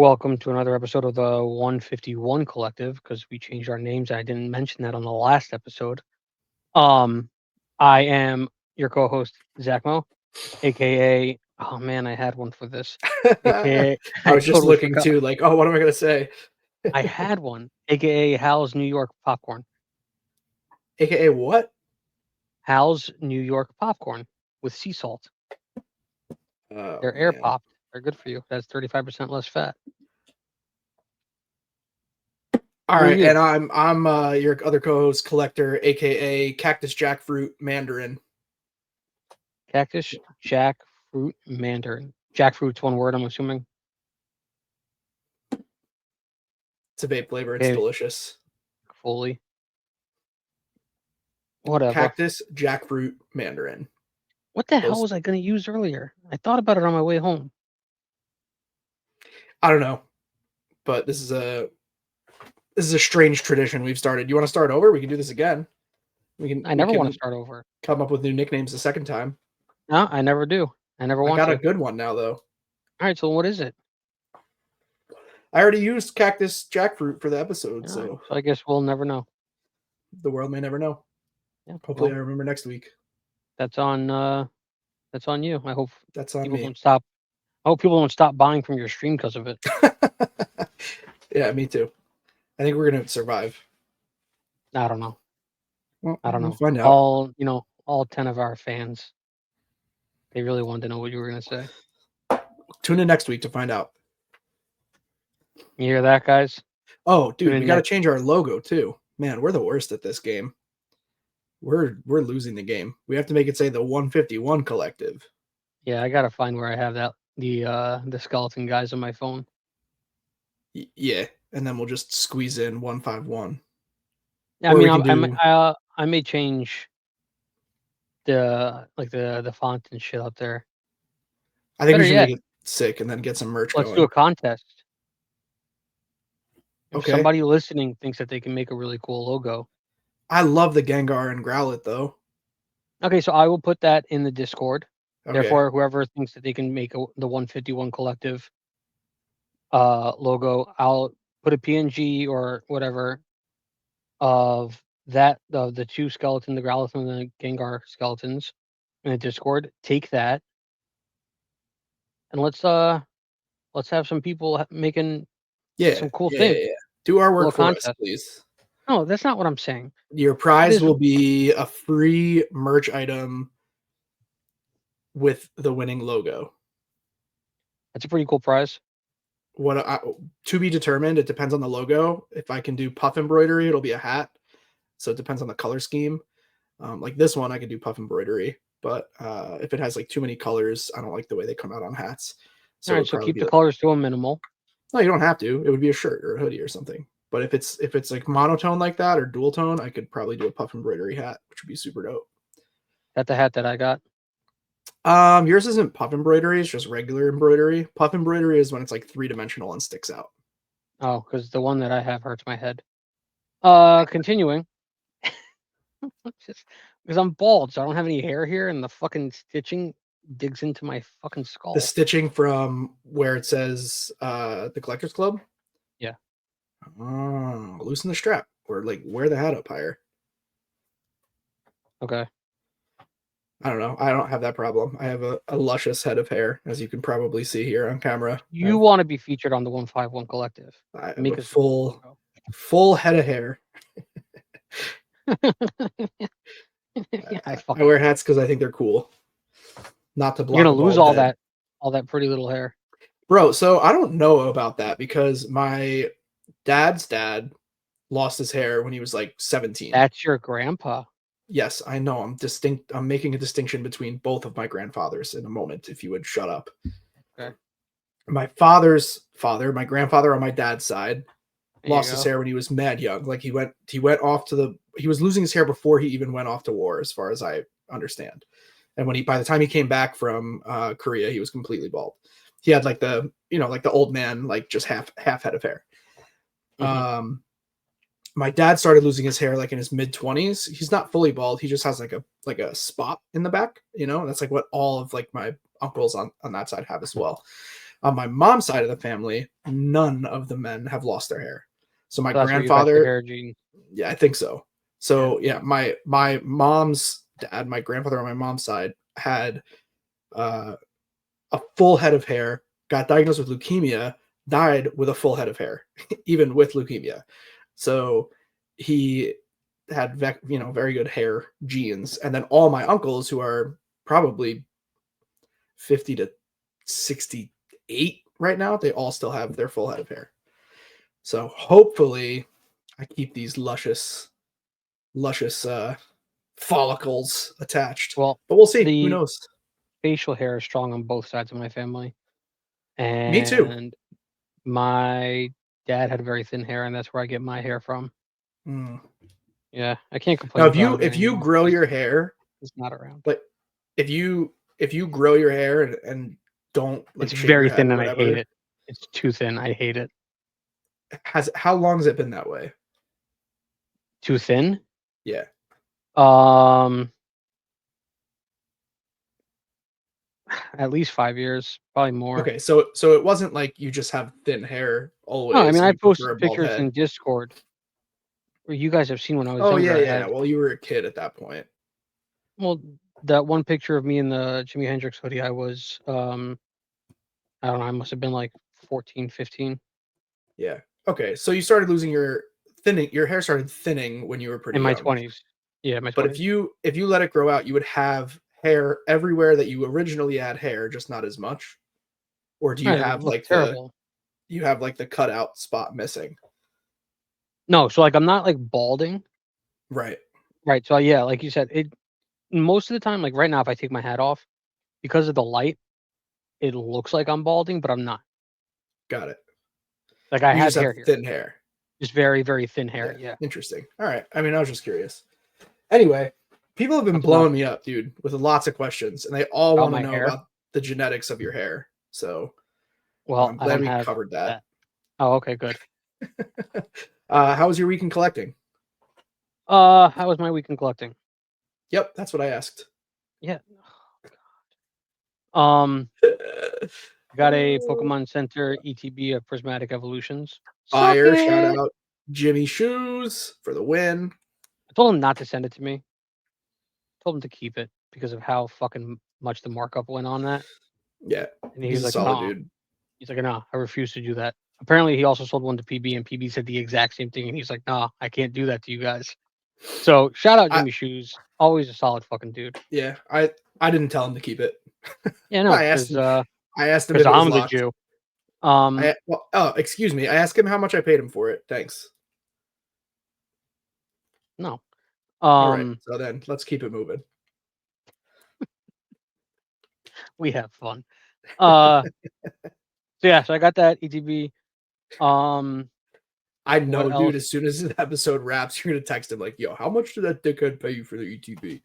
welcome to another episode of the 151 Collective because we changed our names. I didn't mention that on the last episode. Um, I am your co-host Zack Mo, aka oh man, I had one for this, aka I I was just totally looking forgot. too, like, oh, what am I gonna say? I had one, aka Hal's New York Popcorn. AKA what? Hal's New York Popcorn with sea salt. Oh They're air man. popped. They're good for you. That's 35% less fat. All Who are right, you? and I'm your other co-host, Collector, aka Cactus Jackfruit Mandarin. Cactus jackfruit mandarin. Jackfruit's one word, I'm assuming. It's a vape flavor. It's Okay, delicious. fully. Whatever. Cactus Jackfruit Mandarin. What the hell Those was I gonna use earlier? I thought about it on my way home. I don't know, but this is a strange tradition we've started. You want to start over? We can do this again. We can I we never want to can start over. come up with new nicknames the second time. No, I never do. I never I want got to. a good one now though. All right, so what is it? I already used Cactus Jackfruit for the episode, All right, so so I guess we'll never know. the world may never know. Yeah, Hopefully, well, I remember next week. that's on that's on you. I hope That's on people me. don't stop. I hope people don't stop buying from your stream because of it. Yeah, me too. I think we're gonna survive. I don't know. Well, I don't we'll know. find out. All 10 of our fans, they really wanted to know what you were gonna say. Tune in next week to find out. You hear that, guys? Oh, Tune dude, we in got to next. change our logo too. Man, we're the worst at this game. We're losing the game. We have to make it say the 151 Collective. Yeah, I gotta find where I have that the skeleton guys on my phone. Yeah, and then we'll just squeeze in 151. Yeah, I Or mean, we can do. I may change the font and shit up there. I think we Better should yet, make it sick and then get some merch let's do a going. contest. If Okay. somebody listening thinks that they can make a really cool logo, I love the Gengar and Growlithe though. okay, so I will put that in the Discord. Okay. Therefore, whoever thinks that they can make the 151 Collective logo, I'll put a PNG or whatever of the two skeleton, the Growlithe and the Gengar skeletons in the Discord. Take that and let's have some people making Yeah, some cool yeah, yeah, things. yeah. Do our A little work for us, contest. please. No, that's not what I'm saying. Your What prize is will be a free merch item with the winning logo. That's a pretty cool prize. To be determined. It depends on the logo. If I can do puff embroidery, it'll be a hat. So it depends on the color scheme. Like this one, I could do puff embroidery, but if it has like too many colors, I don't like the way they come out on hats. All So it right, would so probably keep be the like, colors to a minimal. no, you don't have to. It would be a shirt or a hoodie or something. But if it's like monotone like that or dual tone, I could probably do a puff embroidery hat, which would be super dope. That's the hat that I got. Yours isn't puff embroidery; it's just regular embroidery. Puff embroidery is when it's like 3-dimensional and sticks out. Oh, because the one that I have hurts my head. Continuing. Just because I'm bald, so I don't have any hair here, and the fucking stitching digs into my fucking The skull. stitching from where it says the Collectors Club. Yeah. Oh, loosen the strap or like wear the hat up higher. Okay. I don't know. I don't have that problem. I have a luscious head of hair, as you can probably see here on camera. You want to be featured on the 151 Collective? I have a Make us a cool full head of hair. logo. Yeah, I I fucking wear know. hats because I think they're cool, not to You're block gonna a lose bald head. all that pretty little hair. Bro, so I don't know about that because my dad's dad lost his hair when he was like 17. That's your grandpa. Yes, I know. I'm making a distinction between both of my grandfathers in a moment, if you would shut up. Okay. My father's father, my grandfather on my dad's side, There you lost his go. hair when he was mad young. Like he went off he was losing his hair before he even went off to war, as far as I understand. And by the time he came back from Korea, he was completely bald. He had like like the old man, like just half head of hair. Mm-hmm. My dad started losing his hair like in his mid-20s. He's not fully bald. He just has like a spot in the back, that's like what all of like my uncles on that side have as well. On my mom's side of the family, none of the men have lost their hair. So my So that's where you got your grandfather, hair gene. yeah, I think so. Yeah. So yeah, my mom's dad, my grandfather on my mom's side, had uh, a full head of hair, got diagnosed with leukemia, died with a full head of hair, even with leukemia. So he had very good hair genes, and then all my uncles who are probably 50 to 68 right now, they all still have their full head of hair. So hopefully I keep these luscious follicles attached. Well, But we'll see. Who the knows? facial hair is strong on both sides of my family, Me too. and my dad had very thin hair, and that's where I get my hair from. Mm. Yeah, I can't Now complain about it if you anymore grow because your hair, it's not around. like if you grow your hair and don't It's like shave your very head thin, or and I hate whatever, it. It's too thin. I hate it. has how long has it been that way? Too thin? Yeah. Um, at least 5 years, probably more. Okay, so it wasn't like you just have thin hair No, I always mean, and I you prefer posted a bald pictures head. in Discord where you guys have seen when I was Oh yeah, younger. I yeah. had Well, you were a kid at that point. well, that one picture of me in the Jimi Hendrix hoodie, I don't know, I must have been like 14, 15 Yeah. Okay, so you started losing your thinning. Your hair started thinning when you were pretty in my young. 20s. Yeah, my But 20s. if you let it grow out, you would have hair everywhere that you originally had hair, just not as much. Or do you Right, it have looked like the terrible. cutout spot missing? No, so, like, I'm not, like, balding, Right. right? So, yeah, like you said, it most of the time, like, right now, if I take my hat off, because of the light, it looks like I'm balding, but I'm not. Got it. Like, I You have just have hair here, thin hair. just very, very thin hair, Yeah. yeah. Interesting. All right. I mean, I was just curious. Anyway, people have been That's about blowing me up, dude, with lots of questions, and they all about want to my know hair. about the genetics of your hair. So Well, I'm I glad don't we have covered that. that. Oh, okay, good. How was your week in collecting? How was my week in collecting? Yep, that's what I asked. Yeah. I got a Pokemon Center ETB of Prismatic Evolutions. Suck Fire! Shout it! out Jimmy Shoes for the win. I told him not to send it to me. Told him to keep it because of how fucking much the markup went on that. Yeah, And he he's was a like, solid "Nah." dude. He's like, "Nah, I refuse to do that." Apparently, he also sold one to PB, and PB said the exact same thing. And he's like, "Nah, I can't do that to you guys." So shout out I Jimmy Shoes, always a solid fucking dude. yeah, I didn't tell him to keep it. Yeah, no, I asked him. I asked him because if it was I'm the locked. Jew. Um, Oh, excuse me. I asked him how much I paid him for it. Thanks. no. All right. Um, So then let's keep it moving. we have fun. Uh, so yeah, so I got that ETB. Um, I what know, dude. else? As soon as the episode wraps, you're gonna text him like, "Yo, how much did that dickhead pay you for the ETB?"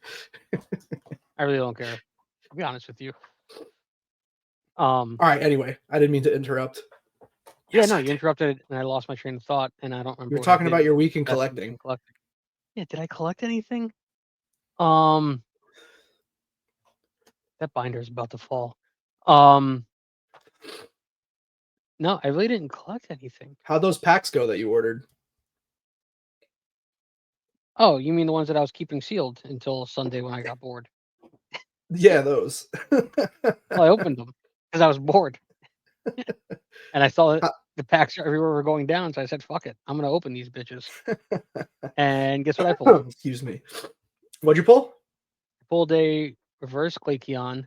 I really don't care. I'll be honest with you. Um, All right. Anyway, I didn't mean to interrupt. yeah, Yes, no, I you did. interrupted, and I lost my train of thought, and I don't You remember were what I talking did. about your week in That's the week collecting. in collecting. Yeah, did I collect anything? Um, that binder is about to fall. Um, no, I really didn't collect anything. How'd those packs go that you ordered? Oh, you mean the ones that I was keeping sealed until Sunday when I got bored? Yeah, those. Well, I opened them because I was bored, and I saw that How- the packs everywhere were going down. So I said, "Fuck it, I'm gonna open these bitches." And guess what I pulled? Excuse me. What'd you pull? I pulled a reverse Glaceon.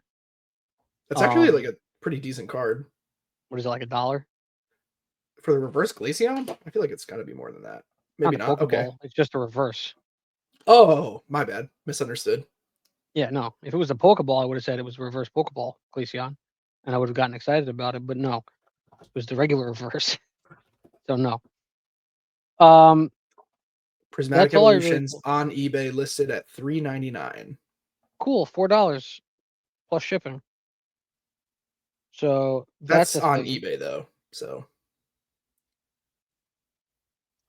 That's actually like Um, a pretty decent card what is it, like $1? for the reverse Glaceon. I feel like it's got to be more than that. Not Maybe a not. Okay. Pokeball. It's just a reverse. Oh, my bad. Misunderstood. Yeah, no. If it was a Pokeball, I would have said it was reverse Pokeball Glaceon, and I would have gotten excited about it. But no, it was the regular reverse. So no. Um, Prismatic that's all I really Evolutions pulled. on eBay listed at $3.99. Cool, $4 plus shipping. So that's That's a on thing. eBay though. So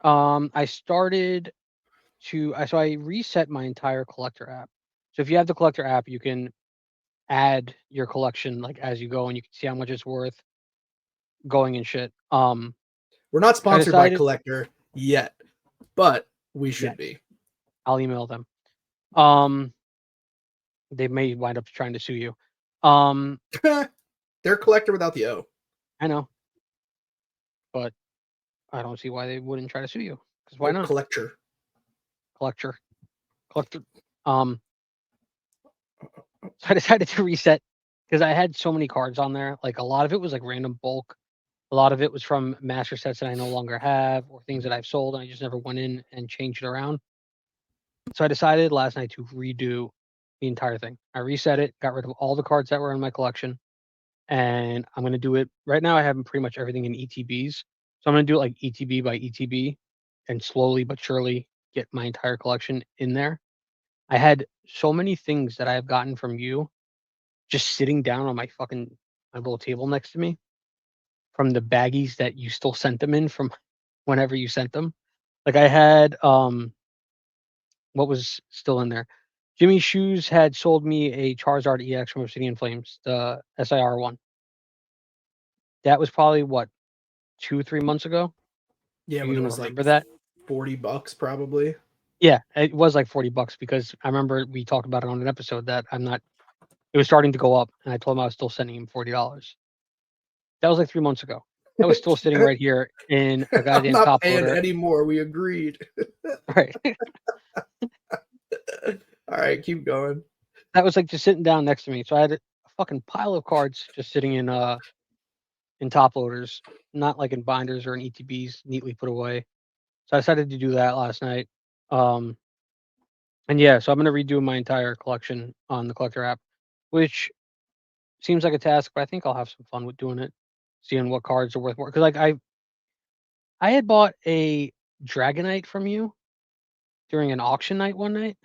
I started so I reset my entire collector app. So if you have the collector app, you can add your collection like as you go, and you can see how much it's worth. going and shit. We're not I sponsored by decided Collector yet, but we should yet be. I'll email them. Um, they may wind up trying to sue you. Um, They're Collector without the O. I know, but I don't see why they wouldn't try to sue you. Because why They're not? Collector. Collector, collector. So I decided to reset because I had so many cards on there. Like a lot of it was like random bulk. A lot of it was from master sets that I no longer have or things that I've sold and I just never went in and changed it around. So I decided last night to redo the entire thing. I reset it, got rid of all the cards that were in my collection, and I'm gonna do it right now. I have pretty much everything in ETBs. So I'm gonna do it like ETB by ETB and slowly but surely get my entire collection in there. I had so many things that I have gotten from you just sitting down on my little table next to me from the baggies that you still sent them in from whenever you sent them. Like I had what was still in there? Jimmy Shoes had sold me a Charizard EX from Obsidian Flames, the SIR one. That was probably what, 2, 3 months ago? Yeah, Do you when it even was like remember that? $40 probably. Yeah, it was like $40 because I remember we talked about it on an episode that I'm not it was starting to go up and I told him I was still sending him $40. That was like 3 months ago. That was still sitting right here in a I'm goddamn not top paying loader. anymore. We agreed. Right. All right, keep going. That was like just sitting down next to me. So I had a fucking pile of cards just sitting in top loaders, not like in binders or in ETBs neatly put away. So I decided to do that last night. Um and yeah, so I'm gonna redo my entire collection on the collector app, which seems like a task, but I think I'll have some fun with doing it, seeing what cards are worth more. Because like I had bought a Dragonite from you during an auction night one night.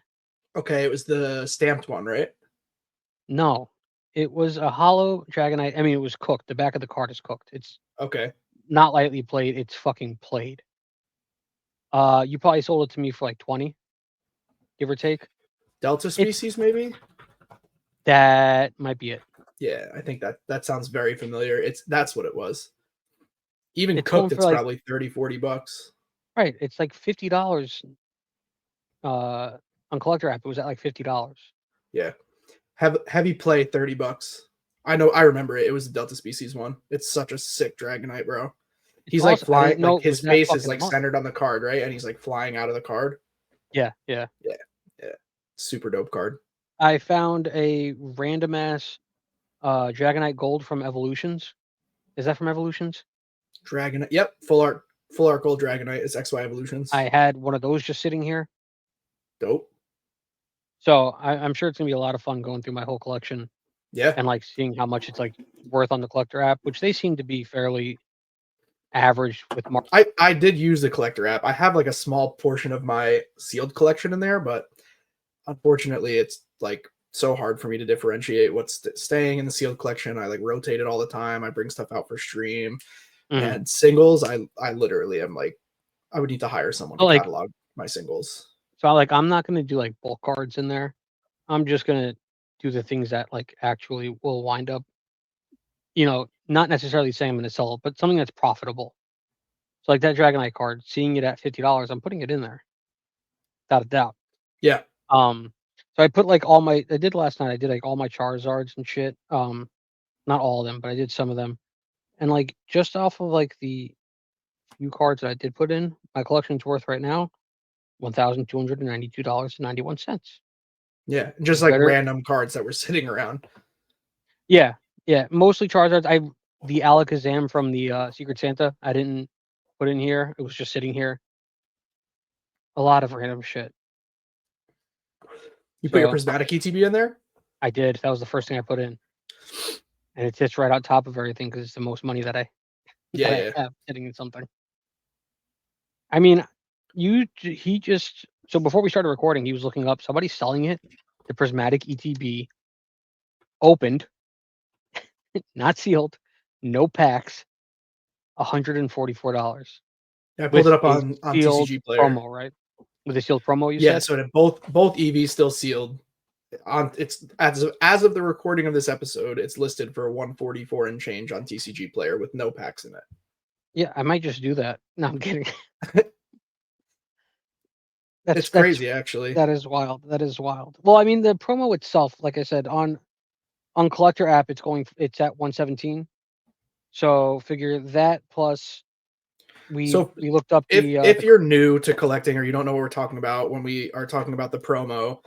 Okay, it was the stamped one, right? No, it was a hollow Dragonite. I mean, it was cooked. The back of the card is cooked. It's Okay. not lightly played. It's fucking played. You probably sold it to me for like 20, give or take. Delta It's species, maybe? that might be it. Yeah, I think that sounds very familiar. That's what it was. Even It's going cooked, for it's like probably 30-40 bucks. right. It's like $50. Uh, on collector app, it was at like $50. Yeah. Have heavy play, $30. I know, I remember it. It was the Delta species one. It's such a sick Dragonite, bro. It's He's like awesome. I flying, didn't know like it was his that face is fucking like much. centered on the card, right? And he's like flying out of the card. Yeah, yeah. Yeah, yeah. Super dope card. I found a random ass Dragonite Gold from Evolutions. Is that from Evolutions? Dragonite. Yep, full art gold Dragonite. It's XY evolutions. I had one of those just sitting here. Dope. So I'm sure it's gonna be a lot of fun going through my whole collection Yeah. and like seeing how much it's like worth on the collector app, which they seem to be fairly average with mark. I did use the collector app. I have like a small portion of my sealed collection in there, but unfortunately it's like so hard for me to differentiate what's staying in the sealed collection. I like rotate it all the time. I bring stuff out for stream. Mhm. And singles, I literally am like, I would need to hire someone So to like catalog my singles. I'm not gonna do like bulk cards in there. I'm just gonna do the things that like actually will wind up, not necessarily saying I'm gonna sell it, but something that's profitable. So like that Dragonite card, seeing it at $50, I'm putting it in there, without a doubt. Yeah. Um, so I did last night. I did like all my Charizards and shit. Not all of them, but I did some of them. And like just off of like the few cards that I did put in, my collection's worth right now $1,292.91. Yeah. Just You like better, random cards that were sitting around. yeah, yeah. Mostly Charizards. The Alakazam from the Secret Santa, I didn't put in here. It was just sitting here. A lot of random shit. You put your So prismatic ETB in there? I did. That was the first thing I put in, and it sits right on top of everything because it's the most money that I Yeah, that I yeah. have sitting in something. I mean, he just so before we started recording, he was looking up somebody selling it. The prismatic ETB opened, not sealed, no packs, $144 Yeah, I pulled it with up a on sealed TCG Player. promo, right? With a sealed promo, you Yeah, said? so both EVs still sealed. On it's as of the recording of this episode, it's listed for 144 and change on TCG Player with no packs in it. Yeah, I might just do that. No, I'm kidding. It's That's crazy, actually. that is wild. That is wild. Well, I mean, the promo itself, like I said, on Collector app, it's at 117. So figure that plus So we looked up if the you're new to collecting or you don't know what we're talking about when we are talking about the promo,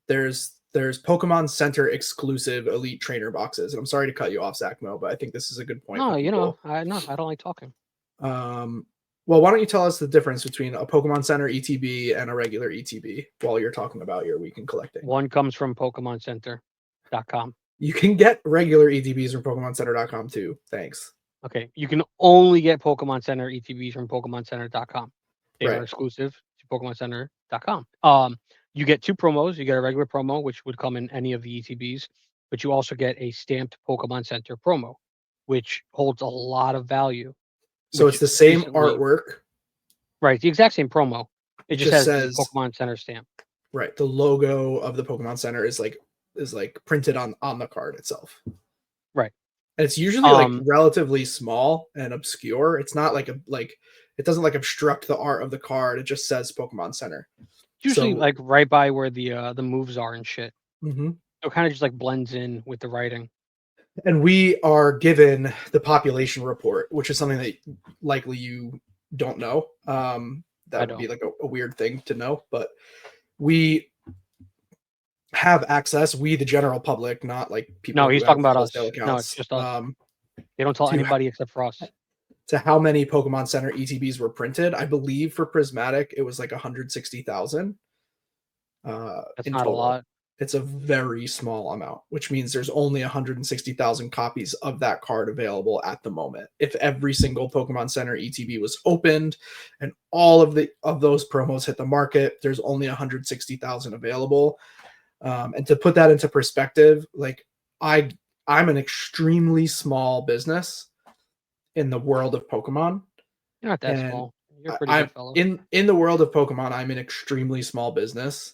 there's Pokemon Center exclusive Elite Trainer boxes. And I'm sorry to cut you off, Zack Mo, but I think this is a good point for no, people. I don't like talking. Um, well, why don't you tell us the difference between a Pokemon Center ETB and a regular ETB while you're talking about your weekend collecting? One comes from PokemonCenter.com. You can get regular ETBs from PokemonCenter.com too. Thanks. Okay, you can only get Pokemon Center ETBs from PokemonCenter.com. They are Right. exclusive to PokemonCenter.com. You get two promos. You get a regular promo, which would come in any of the ETBs, but you also get a stamped Pokemon Center promo, which holds a lot of value. So Which it's the same recently, artwork. right, the exact same promo. It It just just has the says Pokemon Center stamp. right. The logo of the Pokemon Center is like printed on the card itself. Right. And it's usually like Um, relatively small and obscure. It's not like it doesn't like obstruct the art of the card. It just says Pokemon Center. it's usually So like right by where the moves are and shit. mhm. So it kind of just like blends in with the writing. And we are given the population report, which is something that likely you don't know. That I would be don't. like a weird thing to know, but we have access, we the general public, not like No, people he's who have talking about wholesale us. No, it's accounts, just us. They don't tell to anybody except for us. how many Pokemon Center ETBs were printed. I believe for Prismatic it was like 160,000 That's in not a total. lot. It's a very small amount, which means there's only 160,000 copies of that card available at the moment. If every single Pokemon Center ETB was opened and all of those promos hit the market, there's only 160,000 available. And to put that into perspective, like I I'm an extremely small business in the world of Pokemon, You're not that and small. You're a pretty I'm big fella. in the world of Pokemon. I'm an extremely small business.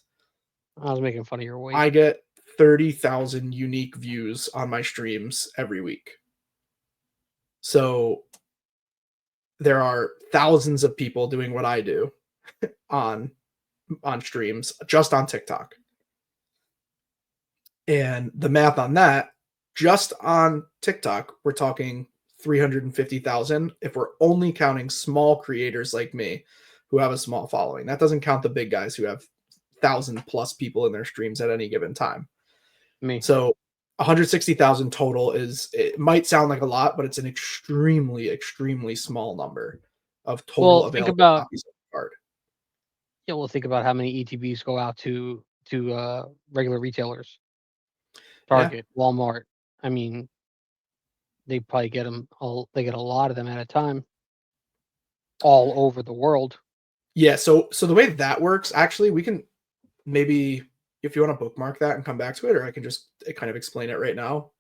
I was making fun of your weight. I get 30,000 unique views on my streams every week. So there are thousands of people doing what I do on streams just on TikTok. And the math on that, just on TikTok, we're talking 350,000 if we're only counting small creators like me who have a small following. That doesn't count the big guys who have 1,000 plus people in their streams at any given time. Me. So 160,000 total it might sound like a lot, but it's an extremely small number of total Well, available copies of the card. think about how many ETBs go out to regular retailers. Yeah. Target, Walmart. I mean, they probably get them all. They get a lot of them at a time, all over the world. Yeah, so the way that works, actually, we can maybe if you want to bookmark that and come back to it, or I can just kind of explain it right now.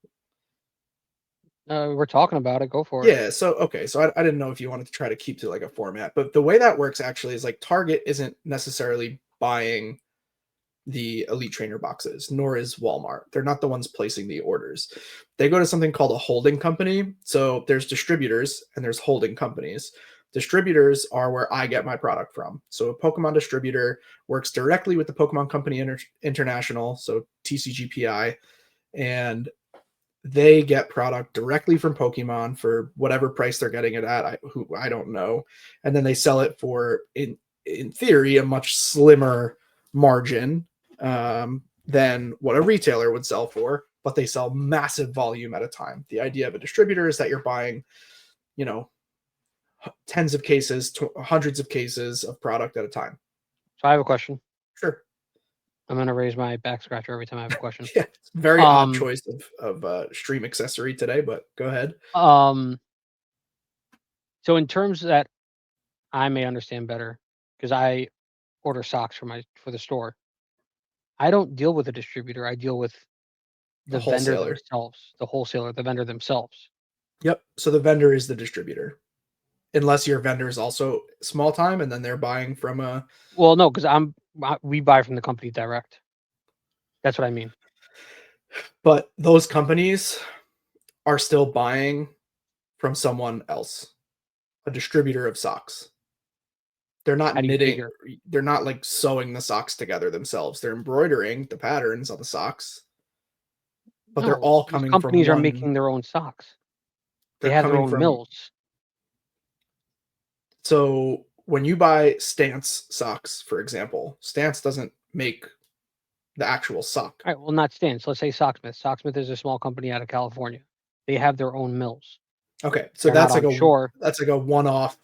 We're talking about it. Go for it. Yeah, so okay, so I didn't know if you wanted to try to keep to like a format, but the way that works actually is like Target isn't necessarily buying the Elite Trainer boxes, nor is Walmart. They're not the ones placing the orders. They go to something called a holding company. So there's distributors and there's holding companies. Distributors are where I get my product from. So a Pokemon distributor works directly with the Pokemon Company International, so TCGPI, and they get product directly from Pokemon for whatever price they're getting it at. I don't know, and then they sell it for in theory a much slimmer margin than what a retailer would sell for, but they sell massive volume at a time. The idea of a distributor is that you're buying, you know, tens of cases, hundreds of cases of product at a time. So I have a question. Sure. I'm gonna raise my back scratcher every time I have a question. Yeah. Very odd Um, choice of stream accessory today, but go ahead. um. So in terms that I may understand better, because I order socks for the store. I don't deal with a distributor. I deal with A the vendor wholesaler. themselves, the wholesaler, the vendor themselves. Yep. So the vendor is the distributor, unless your vendor is also small time and then they're buying from a. Well, no, because we buy from the company direct. That's what I mean. But those companies are still buying from someone else, a distributor of socks. They're not How do you knitting, figure? they're not like sewing the socks together themselves. They're embroidering the patterns on the socks, but they're No, all these coming from companies are one. making their own socks. They They're have their coming own from. mills. So when you buy Stance socks, for example, Stance doesn't make the actual sock. All right, well, not Stance. Let's say Socksmith. Socksmith is a small company out of California. They have their own mills. Okay, so They're not on shore. that's like a one-off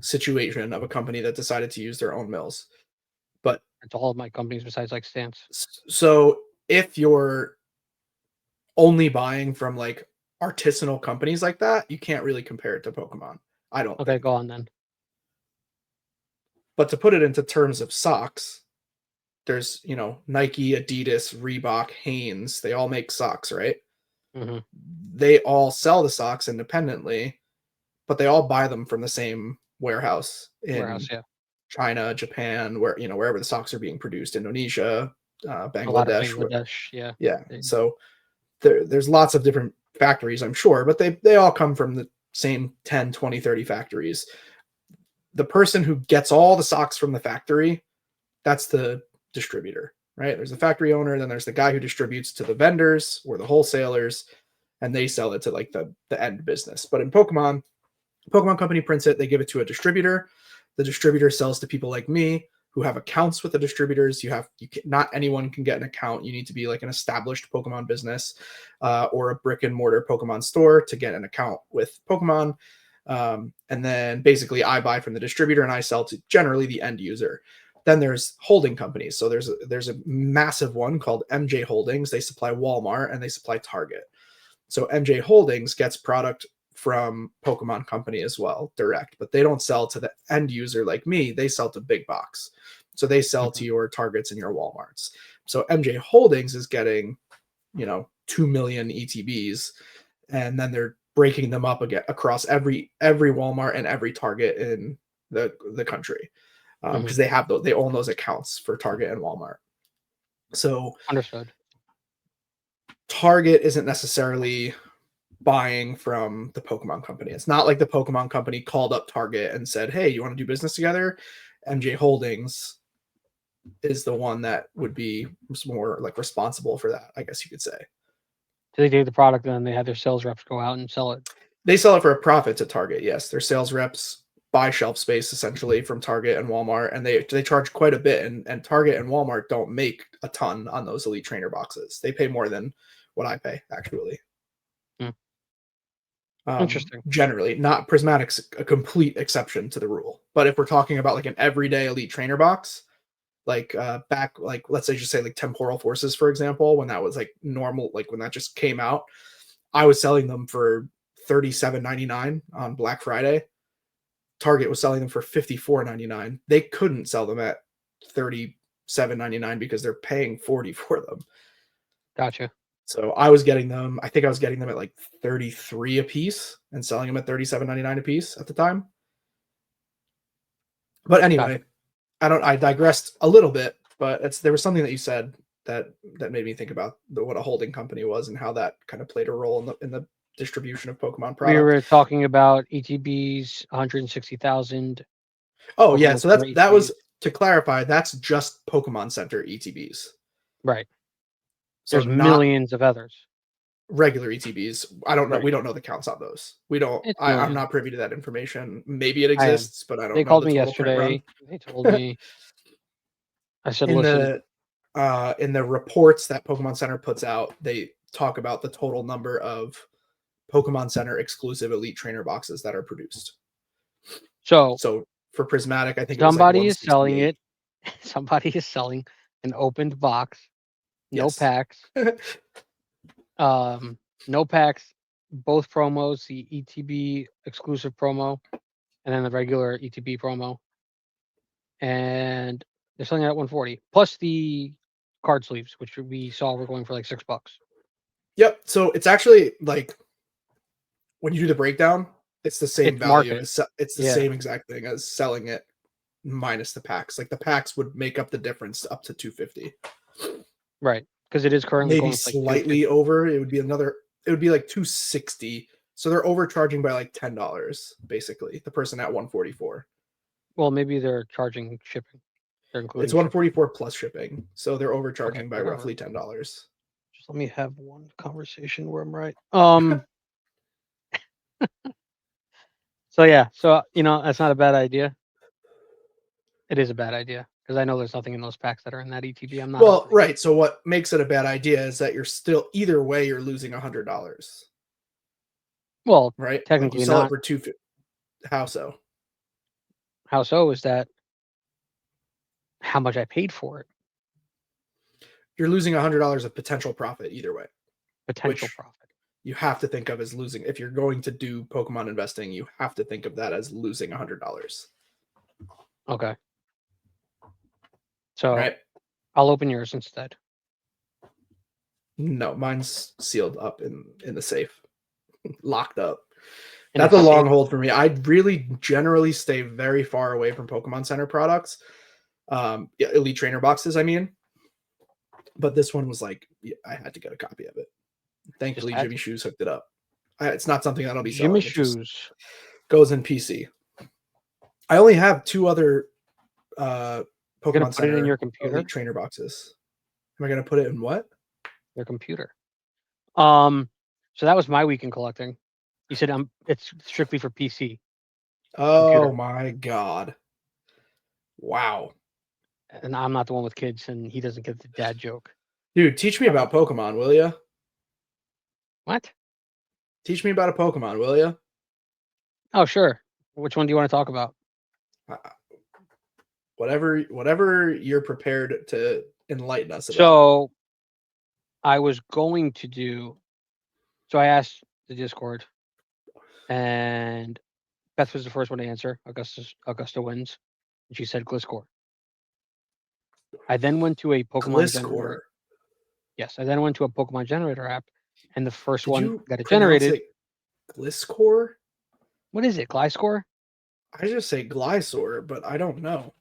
situation of a company that decided to use their own mills. But It's all of my companies besides like Stance. so if you're only buying from like artisanal companies like that, you can't really compare it to Pokemon, I don't Okay, go think. on then. But to put it into terms of socks, there's, Nike, Adidas, Reebok, Hanes, they all make socks, right? Hmm. They all sell the socks independently, but they all buy them from the same warehouse Warehouse, in yeah. China, Japan, wherever the socks are being produced, Indonesia, A lot of Bangladesh. Bangladesh, yeah. Yeah. They So there's lots of different factories, I'm sure, but they all come from the same 10, 20, 30 factories. The person who gets all the socks from the factory, that's the distributor, right? There's the factory owner, then there's the guy who distributes to the vendors or the wholesalers, and they sell it to like the end business. But in Pokemon Company prints it, they give it to a distributor. The distributor sells to people like me who have accounts with the distributors. Not anyone can get an account. You need to be like an established Pokemon business or a brick and mortar Pokemon store to get an account with Pokemon. And then basically I buy from the distributor and I sell to generally the end user. Then there's holding companies. So there's a massive one called MJ Holdings. They supply Walmart and they supply Target. So MJ Holdings gets product from Pokemon Company as well, direct, but they don't sell to the end user like me. They sell to big box. So they sell to Mhm. your Targets and your Walmarts. So MJ Holdings is getting, 2 million ETBs, and then they're breaking them up again across every Walmart and every Target in the country Mhm. because they own those accounts for Target and Walmart. So Understood. Target isn't necessarily buying from the Pokemon Company. It's not like the Pokemon Company called up Target and said, "Hey, you want to do business together?" MJ Holdings is the one that would be more like responsible for that, I guess you could say. So they take the product and then they have their sales reps go out and sell it. They sell it for a profit to Target. Yes, their sales reps buy shelf space essentially from Target and Walmart, and they charge quite a bit. And Target and Walmart don't make a ton on those Elite Trainer boxes. They pay more than what I pay actually. Hmm. Interesting. Generally, not Prismatic's a complete exception to the rule. But if we're talking about like an everyday Elite Trainer box, like back, like let's say just say like Temporal Forces, for example, when that was like normal, like when that just came out, I was selling them for $37.99 on Black Friday. Target was selling them for $54.99. They couldn't sell them at $37.99 because they're paying 40 for them. Gotcha. So I was getting them. I think I was getting them at like 33 a piece and selling them at $37.99 a piece at the time. But Gotcha. anyway, I digressed a little bit, but there was something that you said that made me think about what a holding company was and how that kind of played a role in the distribution of Pokemon We product. were talking about ETBs, 160,000 Oh yeah, Pokemon so Center that was ETBs. to clarify, that's just Pokemon Center ETBs. Right. So There's not millions of others. regular ETBs. I don't know. Right. We don't know the counts on those. We don't. It's I'm millions. not privy to that information. Maybe it I am. exists, but I They don't know called the me total print run. yesterday. They told me. I said, in listen, the in the reports that Pokemon Center puts out, they talk about the total number of Pokemon Center exclusive Elite Trainer boxes that are produced. so So for Prismatic, I think it was like somebody is selling 168. it. Somebody is selling an opened box, no Yes. packs, um, no packs, both promos, the ETB exclusive promo and then the regular ETB promo. And they're selling it at 140 plus the card sleeves, which we saw were going for like $6. Yep. So it's actually like when you do the breakdown, it's the same It's value market. as it's the Yeah, same exact thing as selling it minus the packs. Like the packs would make up the difference up to 250. right. because it is currently maybe going for like 250. slightly over. It would be like 260. So they're overcharging by like $10, basically. The person at 144. Well, maybe they're charging shipping. They're including It's shipping. 144 plus shipping. So they're Okay, overcharging by whatever. roughly $10. Just let me have one conversation where I'm right. So yeah, so that's not a bad idea. It is a bad idea because I know there's nothing in those packs that are in that ETB. I'm not Well, opening. right. So what makes it a bad idea is that you're still either way you're losing $100, Well, right? Like you technically sell it not. for 250. How so? How so? Is that how much I paid for it? You're losing $100 of potential profit either way, Potential which profit. you have to think of as losing. If you're going to do Pokemon investing, you have to think of that as losing $100. Okay. So Right? I'll open yours instead. No, mine's sealed up in the safe, locked up. And That's a it's long safe. hold for me. I really generally stay very far away from Pokemon Center products. Yeah, Elite Trainer boxes, I mean. But this one was like, yeah, I had to get a copy of it. Just Thankfully, had Jimmy to. Shoes hooked it up. It's not something that'll be Jimmy selling. It just shoes. goes in PC. I only have 2 other You're gonna Pokemon put it in your Center computer. Elite Trainer boxes. Am I going to put it in what? Your computer. So that was my week in collecting. You said it's strictly for PC Oh computer, my god! Wow, and I'm not the one with kids, and he doesn't get the dad joke. dude, teach me about Pokemon, will you? What? Teach me about a Pokemon, will you? Oh, sure. Which one do you want to talk about? Uh, whatever you're prepared to enlighten us about. So I was going to do. So I asked the Discord, and Beth was the first one to answer. Augusta wins, and she said Gliscor. I then went to a Pokemon generator. Gliscor. Yes, I then went to a Pokemon generator app, and the first Did one you that it pronounce generated. it Gliscor? What is it? Gliscor? I just say Glysaur, but I don't know.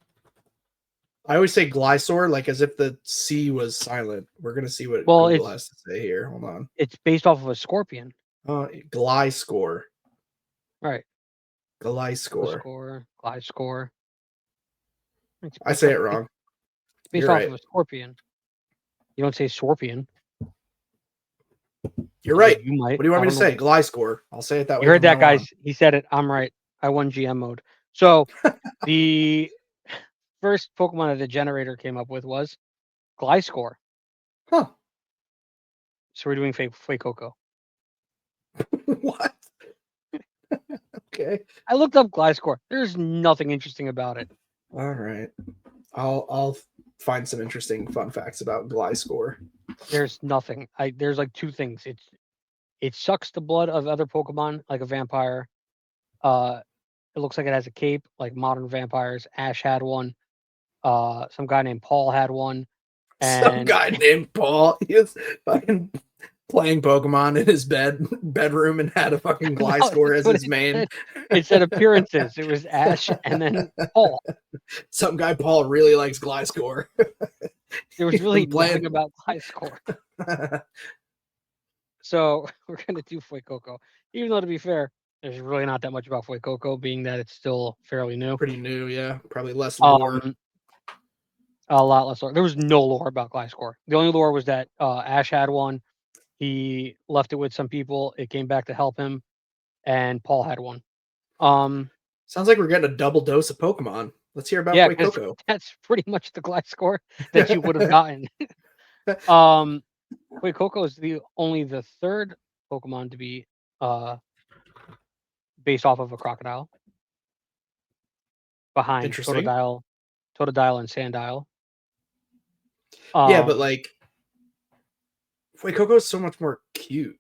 I always say Glysaur like as if the C was silent. We're gonna see what Well, Google has to say here. Hold on. it's based off of a scorpion. Glyscore. Right. Glyscore. Gliscor. It's I based say off it wrong. it's based You're off right. of a scorpion. You don't say scorpion. You're right. You might. What do you want I me to don't know. say? Glyscore. I'll say it that way You heard from that, now on. guys. He said it. I'm right. I won GM mode. So the first Pokemon that the generator came up with was Gliscor. Huh. So we're doing Fuecoco. What? Okay. I looked up Gliscor. There's nothing interesting about it. All right. I'll find some interesting fun facts about Glyscore. There's nothing. There's like 2 things. It sucks the blood of other Pokemon like a vampire. It looks like it has a cape like modern vampires. Ash had one. Some guy named Paul had one. Some And guy named Paul. He was fucking playing Pokemon in his bedroom and had a fucking no, Gliscor that's as what his it main. said. It said appearances. It was Ash and then Paul. Some guy Paul really likes Gliscor. There was He's really been nothing playing. about Gliscor. So we're gonna do Fuecoco. Even though to be fair, there's really not that much about Fuecoco, being that it's still fairly new. Pretty new, yeah. Probably less lore. A lot less lore. There was no lore about Gliscor. The only lore was that Ash had one. He left it with some people. It came back to help him, and Paul had one. Sounds like we're getting a double dose of Pokemon. Let's hear about Yeah, because Fuecoco. that's pretty much the Gliscor that you would have gotten. Fuecoco is only the 3rd Pokemon to be based off of a crocodile, behind Interesting. Totodile and Sandile. Yeah, but like Fuecoco is so much more cute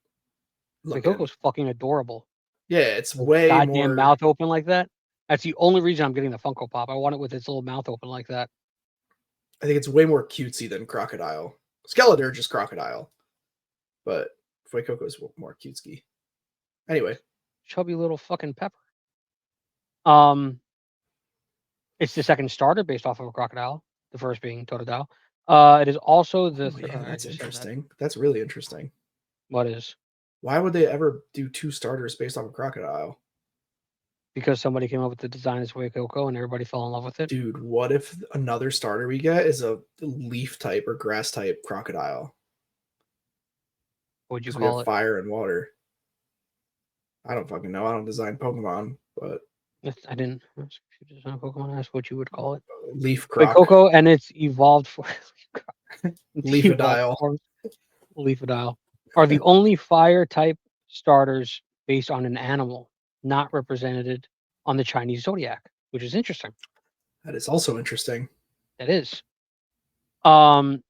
looking. Fuecoco's fucking adorable. Yeah, it's With way goddamn more. mouth open like that. That's the only reason I'm getting the Funko Pop. I want it with its little mouth open like that. I think it's way more cutesy than Crocodile. Skeletor just Crocodile, but Fuecoco is more cutesy. Anyway, Chubby little fucking pepper. It's the 2nd starter based off of a crocodile. The first being Totodile. It is also the. Oh yeah, I that's just said that. interesting. That's really interesting. What is? Why would they ever do 2 starters based off a crocodile? Because somebody came up with the design as Coco and everybody fell in love with it. Dude, what if another starter we get is a leaf type or grass type crocodile? What would you Because we have call it? fire and water. I don't fucking know. I don't design Pokemon, but I didn't. If you design Pokemon, that's what you would call it. leaf croc, Coco and its evolved form. Its evolved leafadile. forms, Leafadile, are the only fire type starters based on an animal, not represented on the Chinese zodiac, which is interesting. That is also interesting. That is. Um,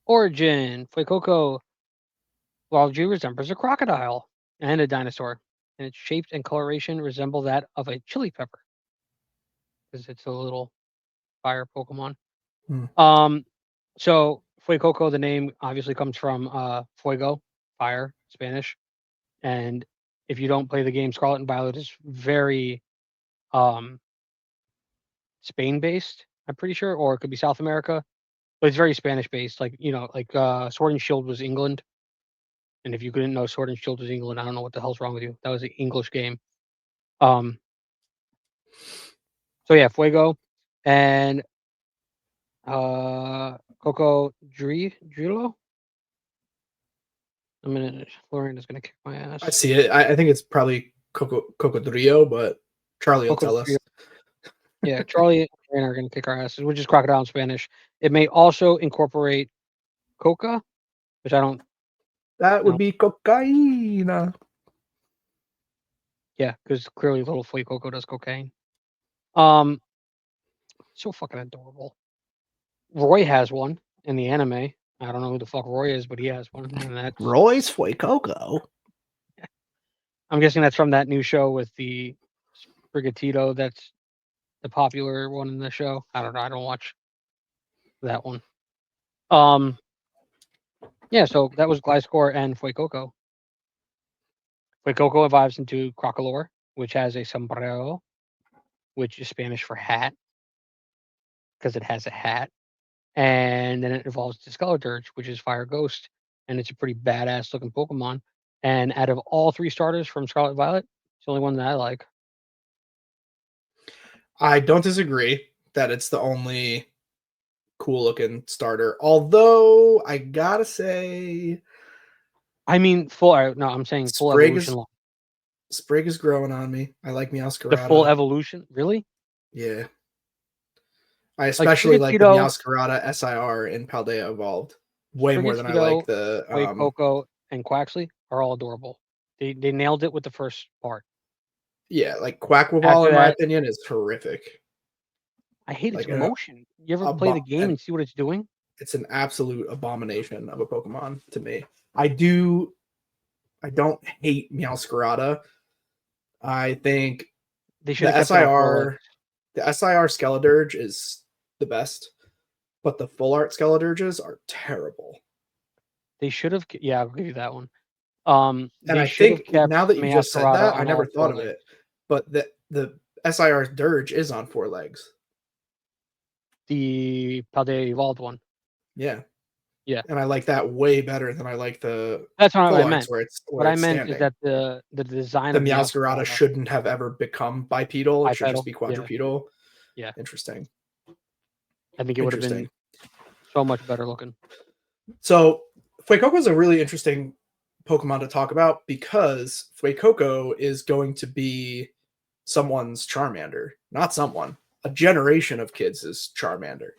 Origin Fuecoco largely resembles a crocodile and a dinosaur, and its shape and coloration resemble that of a chili pepper because it's a little fire Pokemon. Hmm. So Fuecoco, the name obviously comes from fuego, fire, Spanish, and if you don't play the game, Scarlet and Violet is very um Spain based, I'm pretty sure, or it could be South America, but it's very Spanish based. Like like Sword and Shield was England, and if you couldn't know Sword and Shield was England, I don't know what the hell's wrong with you. That was an English game. Um, so yeah, Fuego and Coco Drilo. A minute, Florian is gonna kick my ass. I see it. I think it's probably Cocodrillo, but Charlie will Coco tell Drilo. us. Yeah, Charlie and Florian are gonna kick our asses, which is crocodile in Spanish. It may also incorporate coca, which I don't That would know. be cocaine. Yeah, because clearly little Flea Coco does cocaine. Um, so fucking adorable. Roy has one in the anime. I don't know who the fuck Roy is, but he has one, and that's Roy's Fuecoco. I'm guessing that's from that new show with the Sprigatito. That's the popular one in the show. I don't know. I don't watch that one. Um, yeah. So that was Gliscor and Fuecoco. Fuecoco evolves into Crocolore, which has a sombrero, which is Spanish for hat, because it has a hat. And then it evolves to Skeledirge, which is Fire Ghost, and it's a pretty badass looking Pokemon. And out of all 3 starters from Scarlet Violet, it's the only one that I like. I don't disagree that it's the only cool looking starter. Although I gotta say, I mean, no, I'm saying full Sprig evolution is line. Sprig is growing on me. I like The full Meowscarada. evolution, really? Yeah. I Like especially like the Sprigatito, Meowscarada SIR in Paldea Evolved way more than I like Sprigatito, the Coco, and Quaxley are all adorable. They nailed it with the first part. yeah, like Quackball After in my that, opinion is horrific. I hate its Like motion. You ever play the game and and see what it's doing? it's an absolute abomination of a Pokemon to me. I don't hate Meowscarada. I think They should have the kept it on 4 legs. SIR Skeledirge is the best, but the full art Skeledirges are terrible. They should have, yeah, I'll give you that one. And They I should have think kept now that you just said Meowscarada that, I on never all 4 thought of legs. it. But the SIR Dirge is on 4 legs. The Paldea evolved one. Yeah. Yeah. And I like that way better than I like the That's not what full I arts meant. What where I it's meant is standing. that the design The of Meowscarada Meowscarada shouldn't have ever become bipedal. It should just bipedal, be yeah, quadrupedal. yeah. Interesting. I think it would have been Interesting. so much better looking. So Fuecoco is a really interesting Pokemon to talk about because Fuecoco is going to be someone's Charmander, not someone, a generation of kids is Charmander,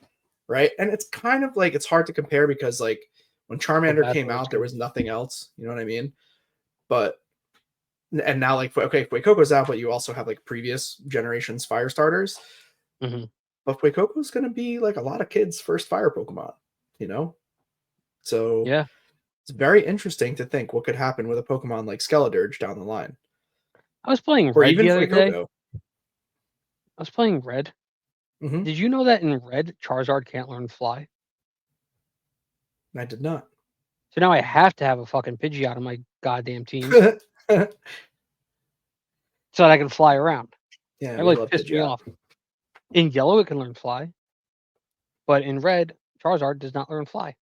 right? And it's kind of like it's hard to compare because like when So Charmander bad came for its out, there game. was nothing else. You know what I mean? But and now like okay, Fuecoco's out, but you also have like previous generations fire starters. Mhm. But Fuecoco's going to be like a lot of kids' first fire Pokemon, you know? So Yeah. it's very interesting to think what could happen with a Pokemon like Skeledirge down the line, I was playing or Red even the other day. Fuecoco. I was playing Red. Mm-hmm. Did you know that in Red, Charizard can't learn Fly? I did not. So now I have to have a fucking Pidgeot on my goddamn team Yeah, so that I can fly around. That we really love pissed me Pidgeot. off. In Yellow, it can learn Fly, but in Red, Charizard does not learn Fly.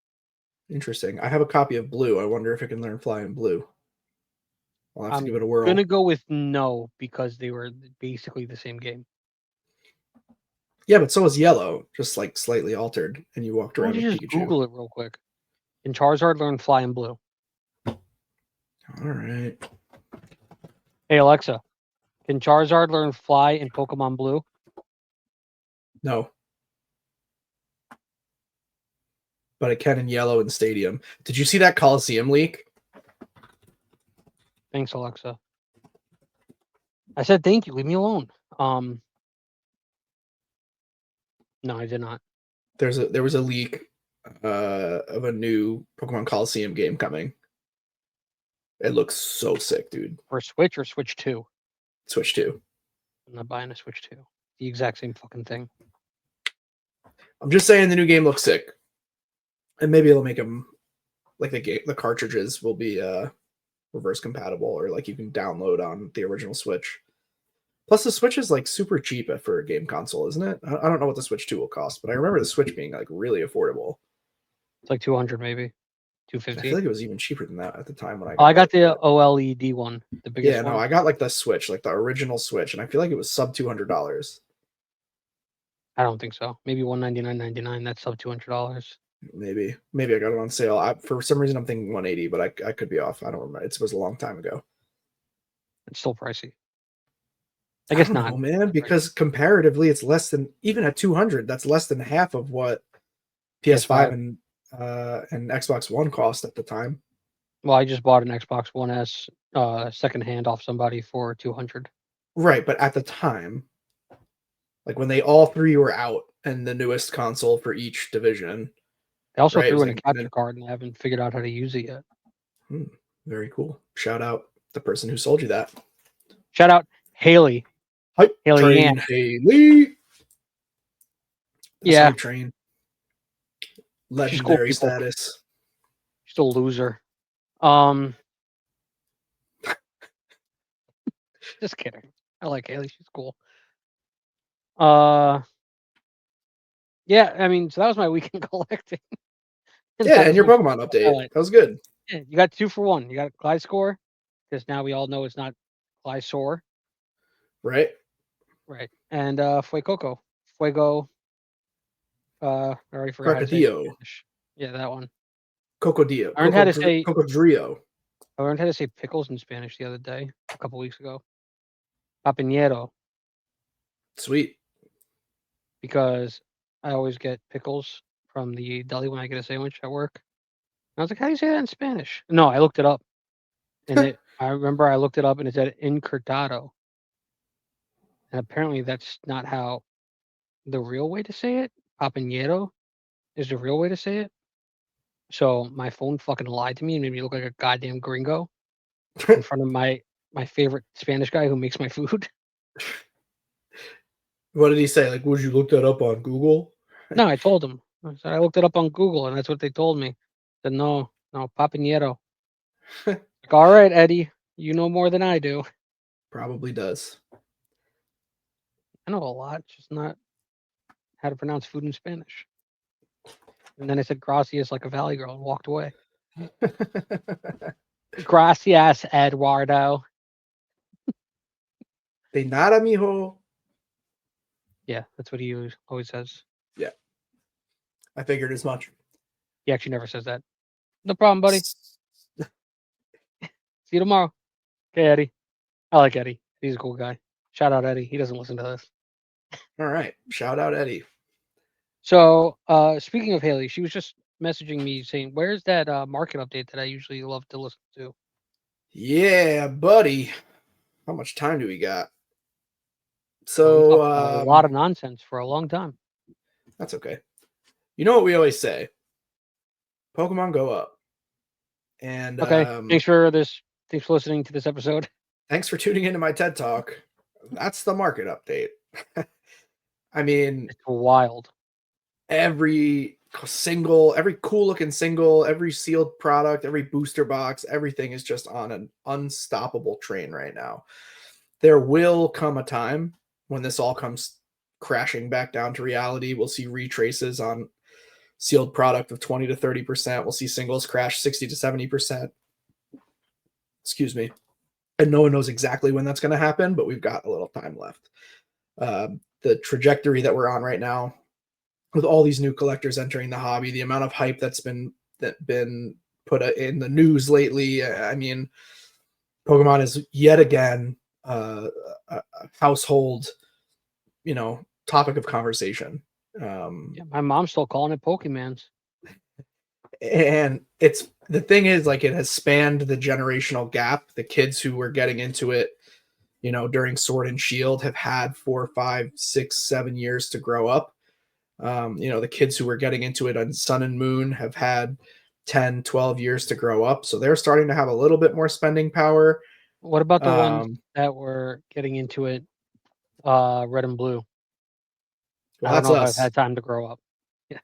Interesting. I have a copy of Blue. I wonder if it can learn Fly in Blue. I'll have to give it a whirl. I'm gonna go with no because they were basically the same game. Yeah, but so was Yellow, just like slightly altered, and you walked Why around don't with you just Pikachu. Google it real quick? Can Charizard learn Fly in Blue? All right. Hey Alexa, can Charizard learn Fly in Pokemon Blue? No. But it can in Yellow and Stadium. Did you see that Coliseum leak? Thanks, Alexa. I said thank you. Leave me alone. No, I did not. There was a leak of a new Pokemon Coliseum game coming. It looks so sick, dude. For Switch or Switch 2? Switch 2. I'm not buying a Switch 2. The exact same fucking thing. I'm just saying the new game looks sick. And maybe it'll make them like the cartridges will be reverse compatible, or like you can download on the original Switch. Plus the Switch is like super cheap for a game console, isn't it? I don't know what the Switch 2 will cost, but I remember the Switch being like really affordable. It's like 200 maybe. I 250. feel like it was even cheaper than that at the time when I got I got it, the but... OLED one, the biggest yeah, one. no, I got like the Switch, like the original Switch, and I feel like it was sub $200. I don't think so. Maybe $199.99. That's sub $200. Maybe I got it on sale. For some reason, I'm thinking 180, but I could be off. I don't remember. It was a long time ago. It's still pricey. I guess don't not. know, man, because comparatively, it's less than, even at 200. That's less than half of what PS5 and Xbox One cost at the time. Well, I just bought an Xbox One S secondhand off somebody for 200. Right, but at the time, like when they all three were out and the newest console for each division. They also right, threw in like, a capture card and I haven't figured out how to use it yet. Very cool. Shout out the person who sold you that. Shout out Haley. Hype Haley train, Ann. Haley. That's Yeah. Hype train. Legendary She's cool status. She's a loser. Just kidding. I like Haley. She's cool. Yeah, I mean, so that was my weekend collecting. Yeah, and your Pokemon update. Highlight. That was good. Yeah, you got 2 for 1. You got Gliscor, because now we all know it's not Glisor. Right. Right. And Fuecoco. Fuego. I already forgot how to say it in Spanish. Yeah, that one. Cocodillo. I learned how to say Cocodrillo. I learned how to say pickles in Spanish the other day, a couple weeks ago. Papiñero. Sweet. Because I always get pickles from the deli when I get a sandwich at work. And I was like, how do you say that in Spanish? No, I looked it up. And I remember I looked it up and it said encurtado. And apparently that's not how the real way to say it. Papiñero is the real way to say it. So my phone fucking lied to me and made me look like a goddamn gringo in front of my favorite Spanish guy who makes my food. What did he say? Like, would you look that up on Google? No, I told him. I said I looked it up on Google and that's what they told me. I said no, Papiñero. Like, all right, Eddie, you know more than I do. Probably does. I know a lot, just not how to pronounce food in Spanish. And then I said gracias like a valley girl and walked away. Gracias, Eduardo. De nada, mijo. Yeah, that's what he always says. Yeah. I figured as much. He actually never says that. No problem, buddy. See you tomorrow. Okay, Eddie. I like Eddie. He's a cool guy. Shout out Eddie. He doesn't listen to this. All right. Shout out Eddie. So, speaking of Haley, she was just messaging me saying, where's that market update that I usually love to listen to? Yeah, buddy. How much time do we got? So, a lot of nonsense for a long time. That's okay. You know what we always say? Pokemon go up. And okay, thanks for listening to this episode. Thanks for tuning into my TED Talk. That's the market update. I mean, it's wild. Every cool looking single, every sealed product, every booster box, everything is just on an unstoppable train right now. There will come a time when this all comes crashing back down to reality. We'll see retraces on sealed product of 20 to 30%. We'll see singles crash 60 to 70%. Excuse me. And no one knows exactly when that's going to happen, but we've got a little time left. The trajectory that we're on right now, with all these new collectors entering the hobby, the amount of hype that's been put in the news lately. I mean, Pokemon is yet again a household, topic of conversation. Yeah, my mom's still calling it Pokemans. And it's the thing is, like, it has spanned the generational gap. The kids who were getting into it, during Sword and Shield have had 4, 5, 6, 7 years to grow up. The kids who were getting into it on Sun and Moon have had 10, 12 years to grow up. So they're starting to have a little bit more spending power. What about the ones that were getting into it, red and blue? Well, I don't that's know if I've us. had time to grow up. Yeah,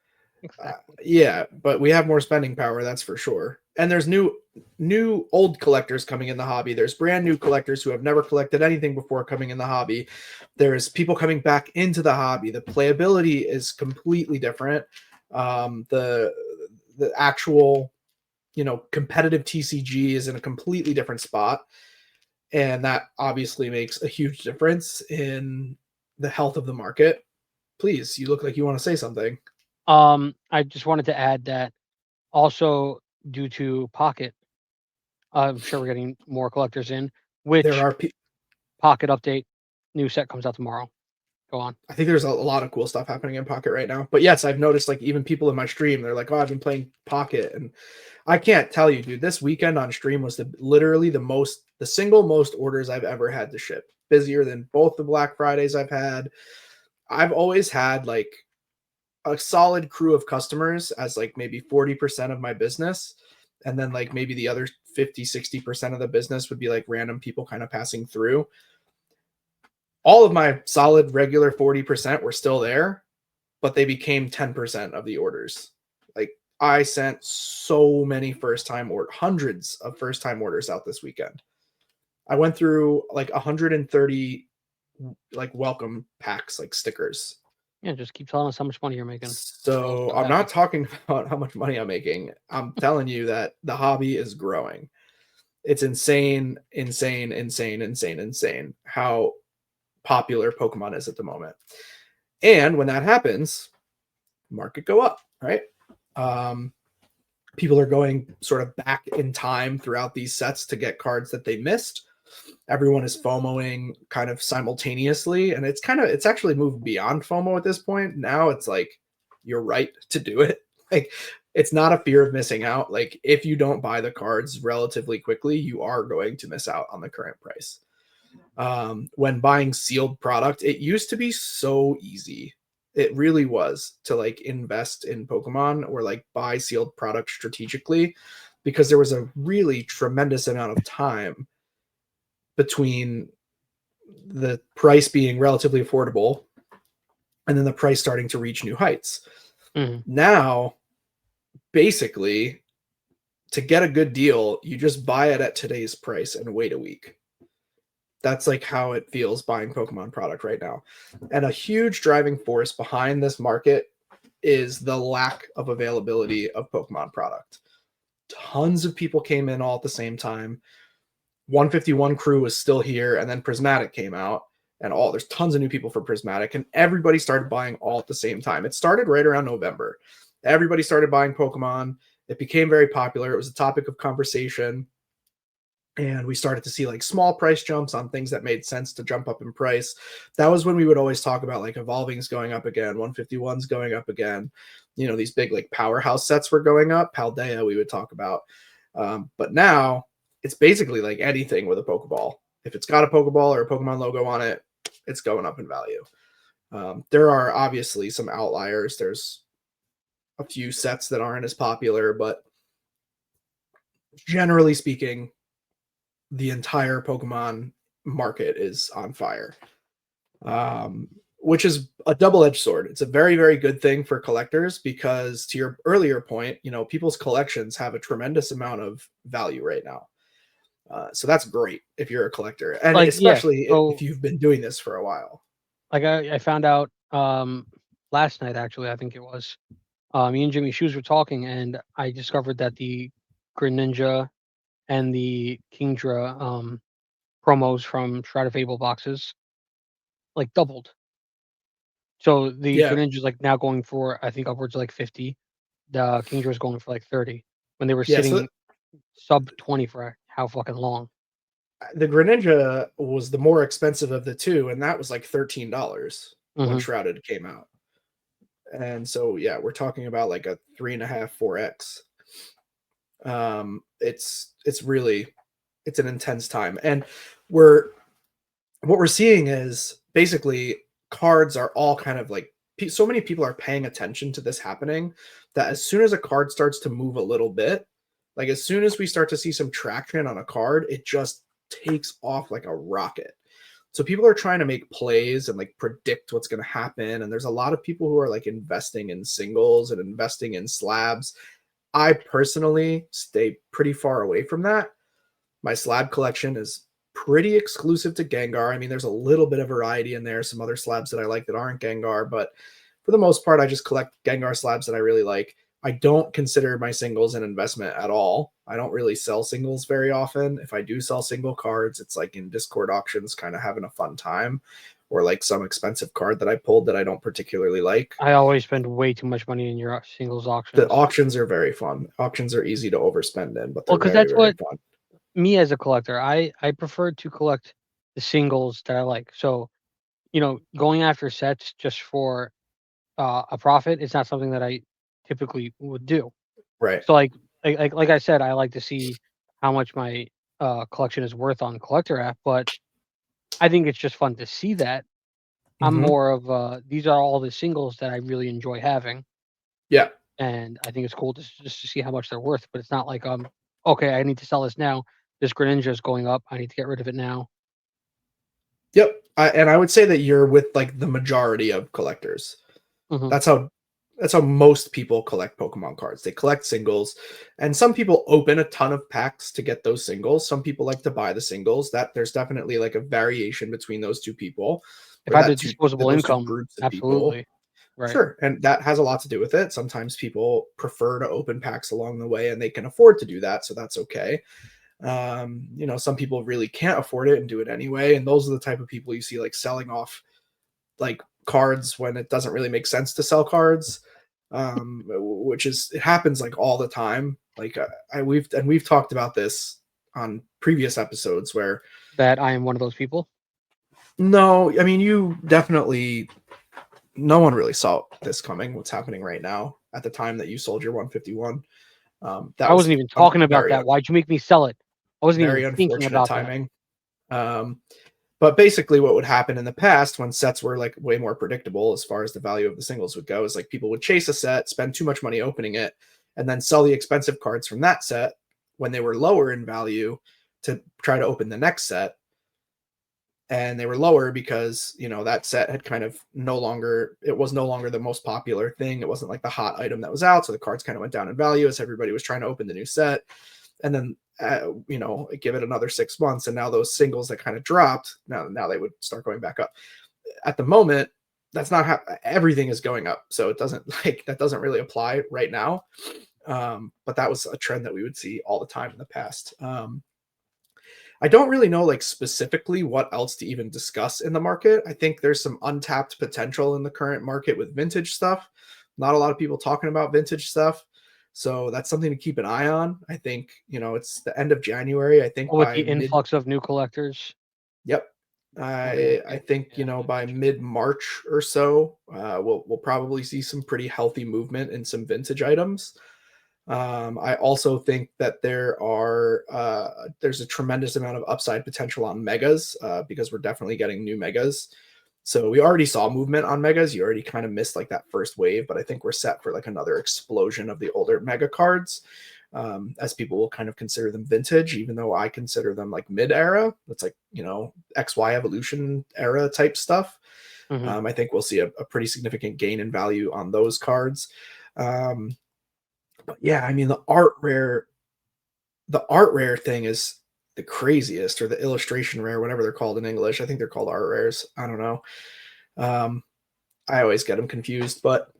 exactly. Yeah, but we have more spending power, that's for sure. And there's new old collectors coming in the hobby. There's brand new collectors who have never collected anything before coming in the hobby. There's people coming back into the hobby. The playability is completely different. The actual, competitive TCG is in a completely different spot, and that obviously makes a huge difference in the health of the market. Please, you look like you want to say something. I just wanted to add that also due to Pocket, I'm sure we're getting more collectors in. There Which are Pocket update, new set comes out tomorrow. Go on. I think there's a lot of cool stuff happening in Pocket right now. But yes, I've noticed, like, even people in my stream, they're like, "Oh, I've been playing Pocket," and I can't tell you, dude. This weekend on stream was literally the single most orders I've ever had to ship. Busier than both the Black Fridays I've had. I've always had like a solid crew of customers as like maybe 40% of my business, and then like maybe the other 50-60% of the business would be like random people kind of passing through. All of my solid regular 40% were still there, but they became 10% of the orders. Like, I sent so many hundreds of first time orders out this weekend. I went through like 130 like welcome packs, like stickers. Yeah, just keep telling us how much money you're making. We're all So so I'm happy. not talking about how much money I'm making. I'm telling you that the hobby is growing. It's insane, insane, insane, insane, insane how popular Pokemon is at the moment. And when that happens, market go up, right? Um, People are going sort of back in time throughout these sets to get cards that they missed. Everyone is FOMOing kind of simultaneously, and it's actually moved beyond FOMO at this point. Now it's like you're right to do it. Like, it's not a fear of missing out. Like, if you don't buy the cards relatively quickly, you are going to miss out on the current price. When buying sealed product, it used to be so easy. It really was, to like invest in Pokemon or like buy sealed product strategically, because there was a really tremendous amount of time between the price being relatively affordable and then the price starting to reach new heights. Mhm. Now, basically, to get a good deal, you just buy it at today's price and wait a week. That's like how it feels buying Pokemon product right now. And a huge driving force behind this market is the lack of availability of Pokemon product. Tons of people came in all at the same time. 151 crew was still here, and then Prismatic came out, and there's tons of new people for Prismatic, and everybody started buying all at the same time. It started right around November. Everybody started buying Pokemon. It became very popular. It was a topic of conversation, and we started to see like small price jumps on things that made sense to jump up in price. That was when we would always talk about like Evolving's going up again, 151's going up again. These big like powerhouse sets were going up. Paldea we would talk about. But now it's basically like anything with a Pokeball. If it's got a Pokeball or a Pokemon logo on it, it's going up in value. There are obviously some outliers. There's a few sets that aren't as popular, but generally speaking, the entire Pokemon market is on fire, which is a double-edged sword. It's a very, very good thing for collectors because, to your earlier point, people's collections have a tremendous amount of value right now. So that's great if you're a collector, and Like, yeah. especially if So, you've been doing this for a while. like, I found out last night, actually, I think it was. Me and Jimmy Shoes were talking, and I discovered that the Greninja and the Kingdra promos from Shroud of Fable boxes like doubled. So the Yeah, Greninja's like now going for I think upwards of like 50. The Kingdra was going for like 30 when they were yeah. So sitting sub 20 for how fucking long. the Greninja was the more expensive of the two, and that was like $13 when Hmm. Shrouded came out. And so yeah, we're talking about like a 3.5, 4x. It's really it's an intense time, and we're what we're seeing is basically cards are all kind of like so many people are paying attention to this happening that as soon as a card starts to move a little bit, like as soon as we start to see some traction on a card, it just takes off like a rocket. So people are trying to make plays and like predict what's going to happen, and there's a lot of people who are like investing in singles and investing in slabs. I personally stay pretty far away from that. My slab collection is pretty exclusive to Gengar. I mean, there's a little bit of variety in there, some other slabs that I like that aren't Gengar, but for the most part, I just collect Gengar slabs that I really like. I don't consider my singles an investment at all. I don't really sell singles very often. If I do sell single cards, it's like in Discord auctions, kind of having a fun time, or like some expensive card that I pulled that I don't particularly like. I always spend way too much money in your singles The auctions. auctions are very fun. Auctions are easy to overspend in, but Well, they're because very, that's very what fun. me as a collector, I prefer to collect the singles that I like. So, going after sets just for a profit is not something that I typically would do. Right. So, like I said, I like to see how much my collection is worth on Collector app, but I think it's just fun to see that. I'm Mm-hmm. more of these are all the singles that I really enjoy having, Yeah. and I think it's cool just to see how much they're worth. But it's not like okay, I need to sell this now. This Greninja is going up. I need to get rid of it now. Yep. And I would say that you're with like the majority of collectors. Hmm. That's how that's how most people collect Pokemon cards. They collect singles, and some people open a ton of packs to get those singles. Some people like to buy the singles. That there's definitely like a variation between those two people, If or I had the that two disposable those two income, groups of people. absolutely, right. Sure, and that has a lot to do with it. Sometimes people prefer to open packs along the way, and they can afford to do that, so that's okay. Some people really can't afford it and do it anyway, and those are the type of people you see like selling off like cards when it doesn't really make sense to sell cards, which is it happens like all the time. Like we've talked about this on previous episodes where That I am one of those people. no, I mean you definitely no one really saw this coming. What's happening right now at the time that you sold your 151, that I wasn't was even talking about very that. Why'd you make me sell it? I wasn't even very thinking unfortunate about that. timing. Um, But basically, what would happen in the past when sets were like way more predictable as far as the value of the singles would go is like people would chase a set, spend too much money opening it, and then sell the expensive cards from that set when they were lower in value to try to open the next set. And they were lower because that set had kind of it was no longer the most popular thing. It wasn't like the hot item that was out, so the cards kind of went down in value as everybody was trying to open the new set. And then give it another 6 months, and now those singles that kind of dropped, now they would start going back up. At the moment, that's not how everything is going up, so it doesn't that doesn't really apply right now. But that was a trend that we would see all the time in the past. I don't really know like specifically what else to even discuss in the market. I think there's some untapped potential in the current market with vintage stuff. Not a lot of people talking about vintage stuff. So that's something to keep an eye on. I think, it's the end of January. I think Well, with by the mid influx of new collectors. yep. I think, Yeah, by vintage. mid-March or so, we'll probably see some pretty healthy movement in some vintage items. I also think that there's a tremendous amount of upside potential on megas because we're definitely getting new megas. So we already saw movement on megas. You already kind of missed like that first wave, but I think we're set for like another explosion of the older mega cards. As people will kind of consider them vintage, even though I consider them like mid era. It's like, XY evolution era type stuff. Hmm. I think we'll see a pretty significant gain in value on those cards. Um, but yeah, I mean the art rare thing is the craziest, or the illustration rare, whatever they're called in English. I think they're called art rares. I don't know. Um, I always get them confused, but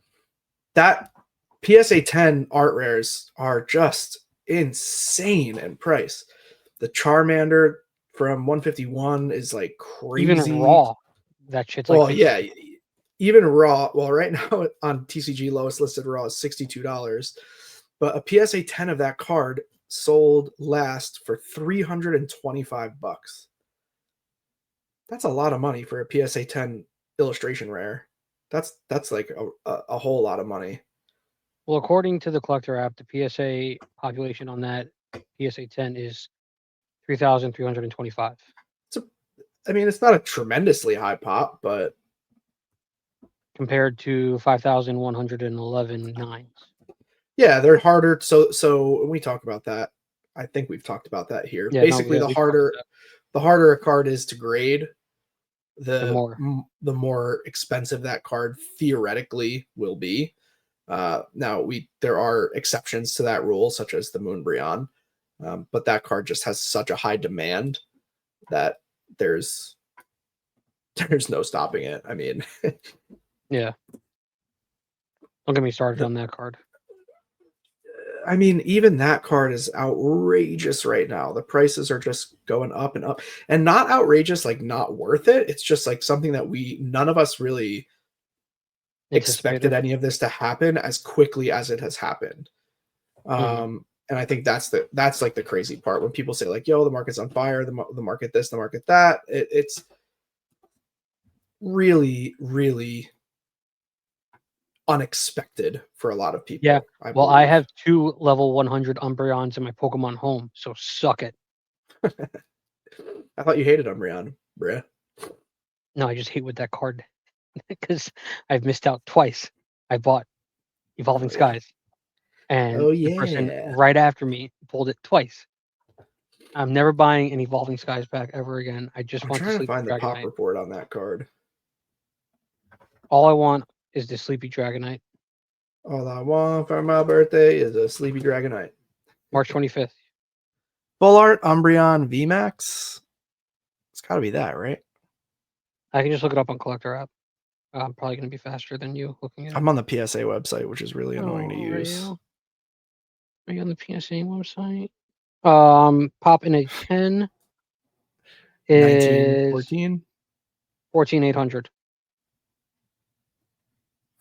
that PSA 10 art rares are just insane in price. The Charmander from 151 is like Even crazy. raw, that shit's like Well, 50. yeah, even raw. Well, right now on TCG, lowest listed raw is $62, but a PSA 10 of that card sold last for $325. That's a lot of money for a PSA 10 illustration rare. That's like a whole lot of money. Well, according to the collector app, the PSA population on that PSA 10 is 3,325 It's a, I mean, it's not a tremendously high pop, but compared to 5,111 nines. yeah, they're harder. So when we talk about that, I think we've talked about that here. Yeah, no, Basically, yeah, we talked about the harder a card is to grade, the more. the more expensive that card theoretically will be. Now there are exceptions to that rule, such as the Moonbryon, but that card just has such a high demand that there's there's no stopping it. I mean, Yeah. Don't get me started the, on that card. I mean, even that card is outrageous right now. The prices are just going up and up, and not outrageous, like not worth it. It's just like something that none of us really expected Anticipated. any of this to happen as quickly as it has happened. Mhm. And I think that's like the crazy part when people say like, "Yo, the market's on fire," the market this, the market that. It's really, really unexpected for a lot of Yeah. people, I Well, I believe. have 2 level 100 Umbreons in my Pokemon home, so suck it. I thought you hated Umbreon, bruh. No, I just hate with that card because I've missed out twice. I bought Evolving Oh yeah. Skies, and Oh the person yeah. right after me pulled it twice. I'm never buying an Evolving Skies back ever again. I just I'm want the trying to Sleepy find the pop Dragonite. report on that card. All I want is the Sleepy Dragonite. All I want for my birthday is a sleepy Dragonite. March 25th. Full art Umbreon VMAX. It's got to be that, right? I can just look it up on Collector app. I'm probably going to be faster than you looking it I'm up. on the PSA website, which is really annoying to Oh, are use. you? Are you on the PSA website? Pop in a 10 is 1914, 14,800.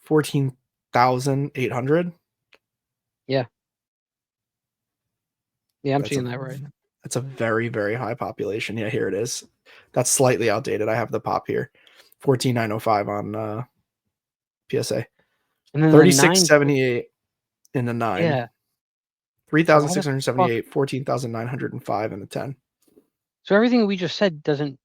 14,800. Yeah. Yeah, I'm That's seeing a that right. that's a very, very high population. Yeah, here it is. That's slightly outdated. I have the pop here. 14,905 on PSA. And then the nines, 3678 in the 9. yeah. So why the fuck? 3,678, 14,905 in the 10. So everything we just said doesn't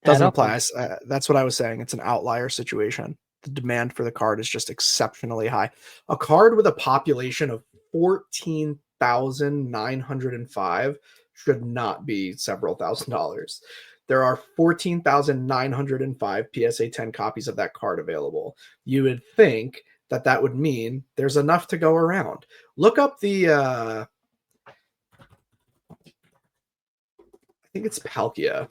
add Doesn't up apply. then. That's what I was saying. It's an outlier situation. The demand for the card is just exceptionally high. A card with a population of 14,905 should not be several $1,000s. There are 14,905 PSA 10 copies of that card available. You would think that that would mean there's enough to go around. Look up the I think it's Palkia.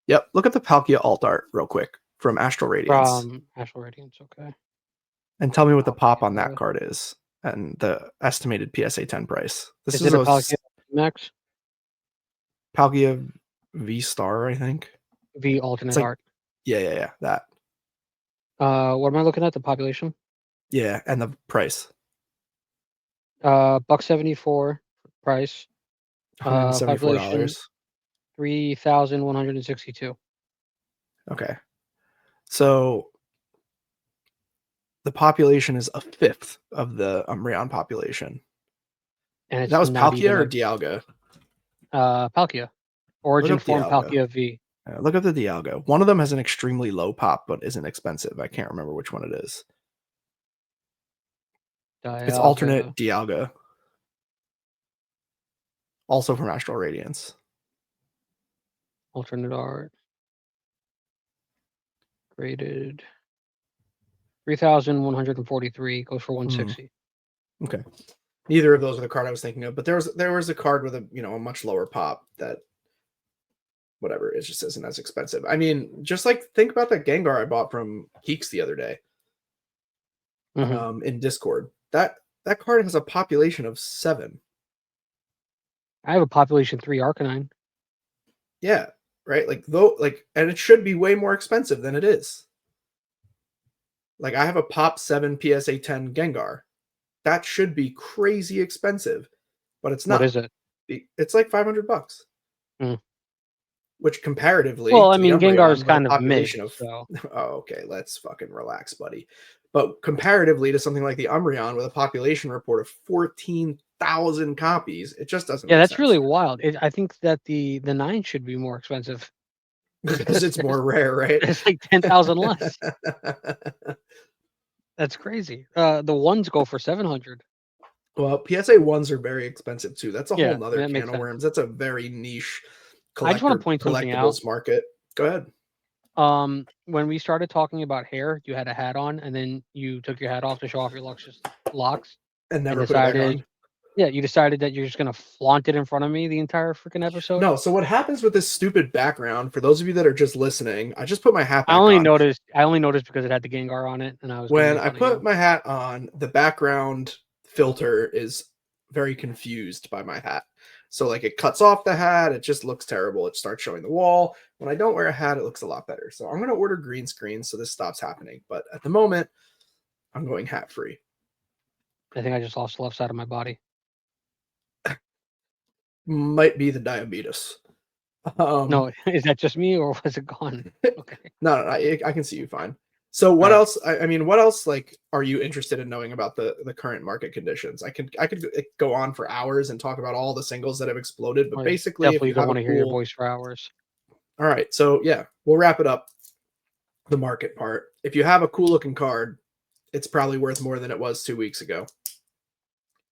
Yep, look at the Palkia alt art real quick from Astral Radiance From Astral Radiance, okay. and tell me what the pop on that Palkia. card is and the estimated PSA 10 price. This Is is it a a Palkia Max? Palkia V Star, I think. V It's alternate like, art. yeah, that. What am I looking at? The population? Yeah, and the price, Buck 74 price. Population $174. 3,162. Okay. So the population is a fifth of the Umbreon population. And That it's was not Palkia even or a Dialga? Palkia. Look Origin up form Dialga. Palkia V. Look up the Dialga. One of them has an extremely low pop, but isn't expensive. I can't remember which one it is. It's Dialga. alternate Dialga, also from Astral Radiance. Alternate art. Graded 3,143. Goes for 160. Okay. Neither of those are the card I was thinking of, but there was a card with a much lower pop that whatever, it just isn't as expensive. I mean, just like think about that Gengar I bought from Keeks the other day. in Discord. That card has a population of 7. I have a population 3 Arcanine. Yeah, right. Like though, like, and it should be way more expensive than it is. Like I have a Pop 7 PSA 10 Gengar. That should be crazy expensive, but it's What not. is it? It's like $500, Hmm. which comparatively Well, I to the mean, Gengar is Umbreon with a kind of mid, population of so oh, okay, let's fucking relax, buddy. But comparatively to something like the Umbreon with a population report of 14,000 copies, it just doesn't yeah, make that's really sense wild. I think that the 9 should be more expensive because because it's more rare, right? there's like 10,000 less. That's crazy. The ones go for 700. Well, PSA ones are very expensive too. That's a whole Yeah, nother that can makes of sense. worms. That's a very niche I just want to point something out. collectibles market. Go ahead. When we started talking about hair, you had a hat on, and then you took your hat off to show off your luscious locks, And and never put it back on. decided, yeah, you decided that you're just gonna flaunt it in front of me the entire freaking episode. No, so what happens with this stupid background, for those of you that are just listening, I just put my hat I back only on. noticed. I only noticed because it had the Gengar on it, and I was gonna When make I fun of put you. my hat on, the background filter is very confused by my hat. So like it cuts off the hat, it just looks terrible. It starts showing the wall. When I don't wear a hat, it looks a lot better. So I'm going to order green screen so this stops happening. But at the moment, I'm going hat free. I think I just lost the left side of my body. Might be the diabetes. No, is that just me or was it gone? Okay. No, I can see you fine. So All what right. else? I mean, what else like are you interested in knowing about the current market conditions? I could go on for hours and talk about all the singles that have exploded, but I basically, if definitely you don't have a want to hear your cool, voice for hours. all right, so yeah, we'll wrap it up. The market part. If you have a cool looking card, it's probably worth more than it was 2 weeks ago.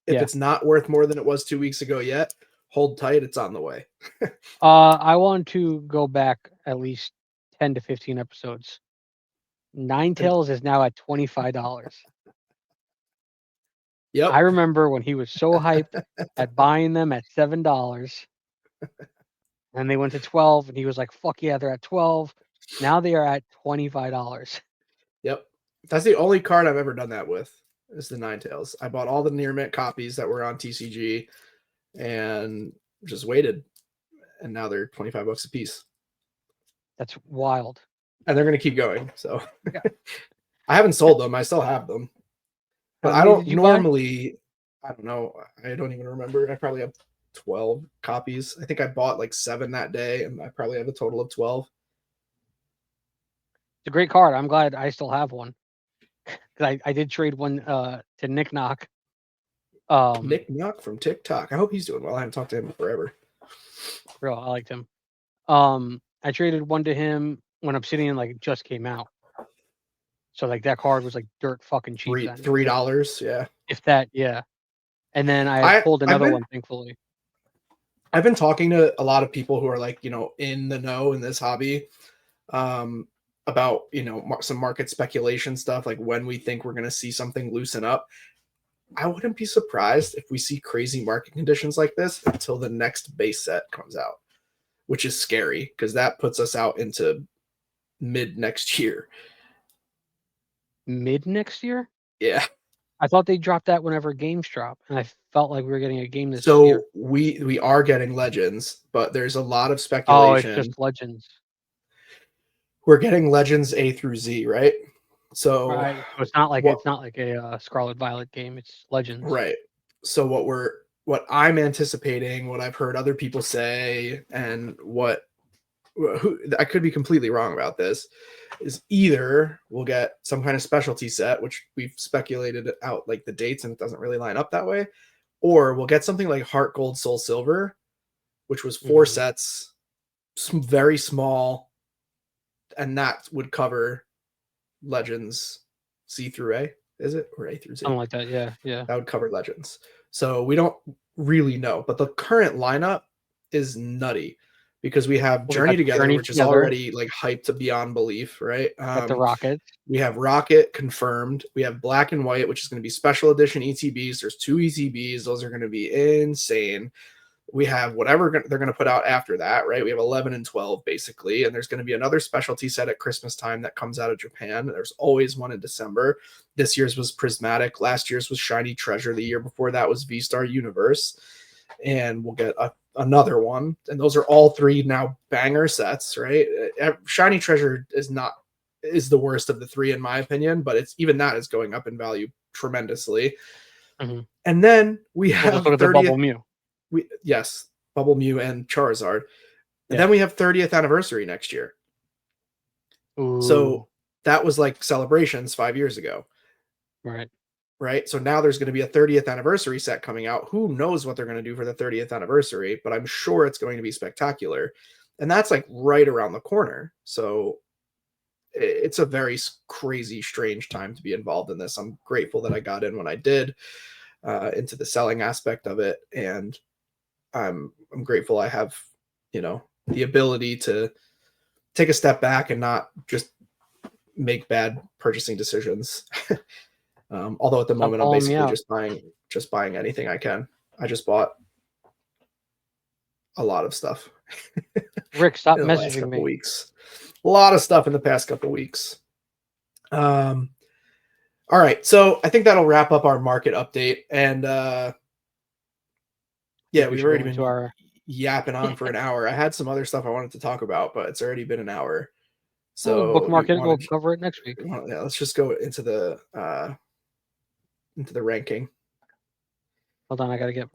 If Yeah. it's not worth more than it was 2 weeks ago yet, hold tight, it's on the way. I want to go back at least 10 to 15 episodes. And Ninetales is now at $25. I yep, remember when he was so hyped at buying them at $7, and they went to 12, and he was like, "Fuck yeah, they're at 12." Now they are at $25. yep. That's the only card I've ever done that with. Is the Ninetales. I bought all the near mint copies that were on TCG and just waited, and now they're $25 a piece, That's wild. and they're gonna keep going. So Yeah. I haven't sold them. I still have them, but How I many don't did you buy? normally. I don't know. I don't even remember. I probably have 12 copies. I think I bought like 7 that day, and I probably have a total of 12. It's a great card. I'm glad I still have one because I did trade one to Nick Knock. Nick Knock from TikTok. I hope he's doing well. I haven't talked to him in forever. Real, I liked him. I traded one to him when Obsidian like just came out. So like that card was like dirt fucking cheap then. $3. Yeah. If that, yeah. And then I had I pulled I've another been one, thankfully. I've been talking to a lot of people who are like, in the know in this hobby, um, about, some market speculation stuff, like when we think we're going to see something loosen up. I wouldn't be surprised if we see crazy market conditions like this until the next base set comes out, which is scary because that puts us out into mid next year. Mid next year? Yeah. I thought they dropped that whenever games drop, and I felt like we were getting a game this year. So we are getting legends, but there's a lot of Oh, it's speculation. just Legends. We're getting legends A through Z, right? So Right. So it's what not like a Scarlet Violet game. It's Legends. right. So what I'm anticipating, what I've heard other people say, and I could be completely wrong about this, is either we'll get some kind of specialty set, which we've speculated out like the dates and it doesn't really line up that way, or we'll get something like Heart Gold Soul Silver, which was 4 Mhm. sets, very small, and that would cover Legends C through A, is it? Or A through Z? Something like that. Yeah, yeah. That would cover Legends. So we don't really know, but the current lineup is nutty because we have Well, we Journey got Together, Journey which is Together, already like hyped to beyond belief, right? got the Rockets. We have Rocket confirmed. We have Black and White, which is going to be special edition ETBs. There's 2 ETBs. Those are going to be insane. We have whatever they're going to put out after that, right? We have 11 and 12 basically, and there's going to be another specialty set at Christmas time that comes out of Japan. There's always one in December. This year's was Prismatic. Last year's was Shiny Treasure. The year before that was V-Star Universe, and we'll get another one. And those are all three now banger sets, right? Shiny Treasure is the worst of the three in my opinion, but it's even that is going up in value tremendously. Mm-hmm. And then we have just look at the Bubble Mew. Yes, Bubble Mew and Charizard. And Yeah. then we have 30th anniversary next year. Ooh. So that was like celebrations 5 years ago. Right. So now there's going to be a 30th anniversary set coming out. Who knows what they're going to do for the 30th anniversary, but I'm sure it's going to be spectacular. And that's like right around the corner. So it's a very crazy, strange time to be involved in this. I'm grateful that I got in when I did into the selling aspect of it. And I'm grateful I have, the ability to take a step back and not just make bad purchasing decisions. Although at the moment I'm basically just buying anything I can. I just bought a lot of stuff. Rick, stop in the last messaging couple me. Weeks. A lot of stuff in the past couple weeks. All right, so I think that'll wrap up our market update. And we've already been yapping on for an hour. I had some other stuff I wanted to talk about, but it's already been an hour. So bookmark it. We'll cover it next week. Yeah, let's just go into the ranking. Hold on, I gotta get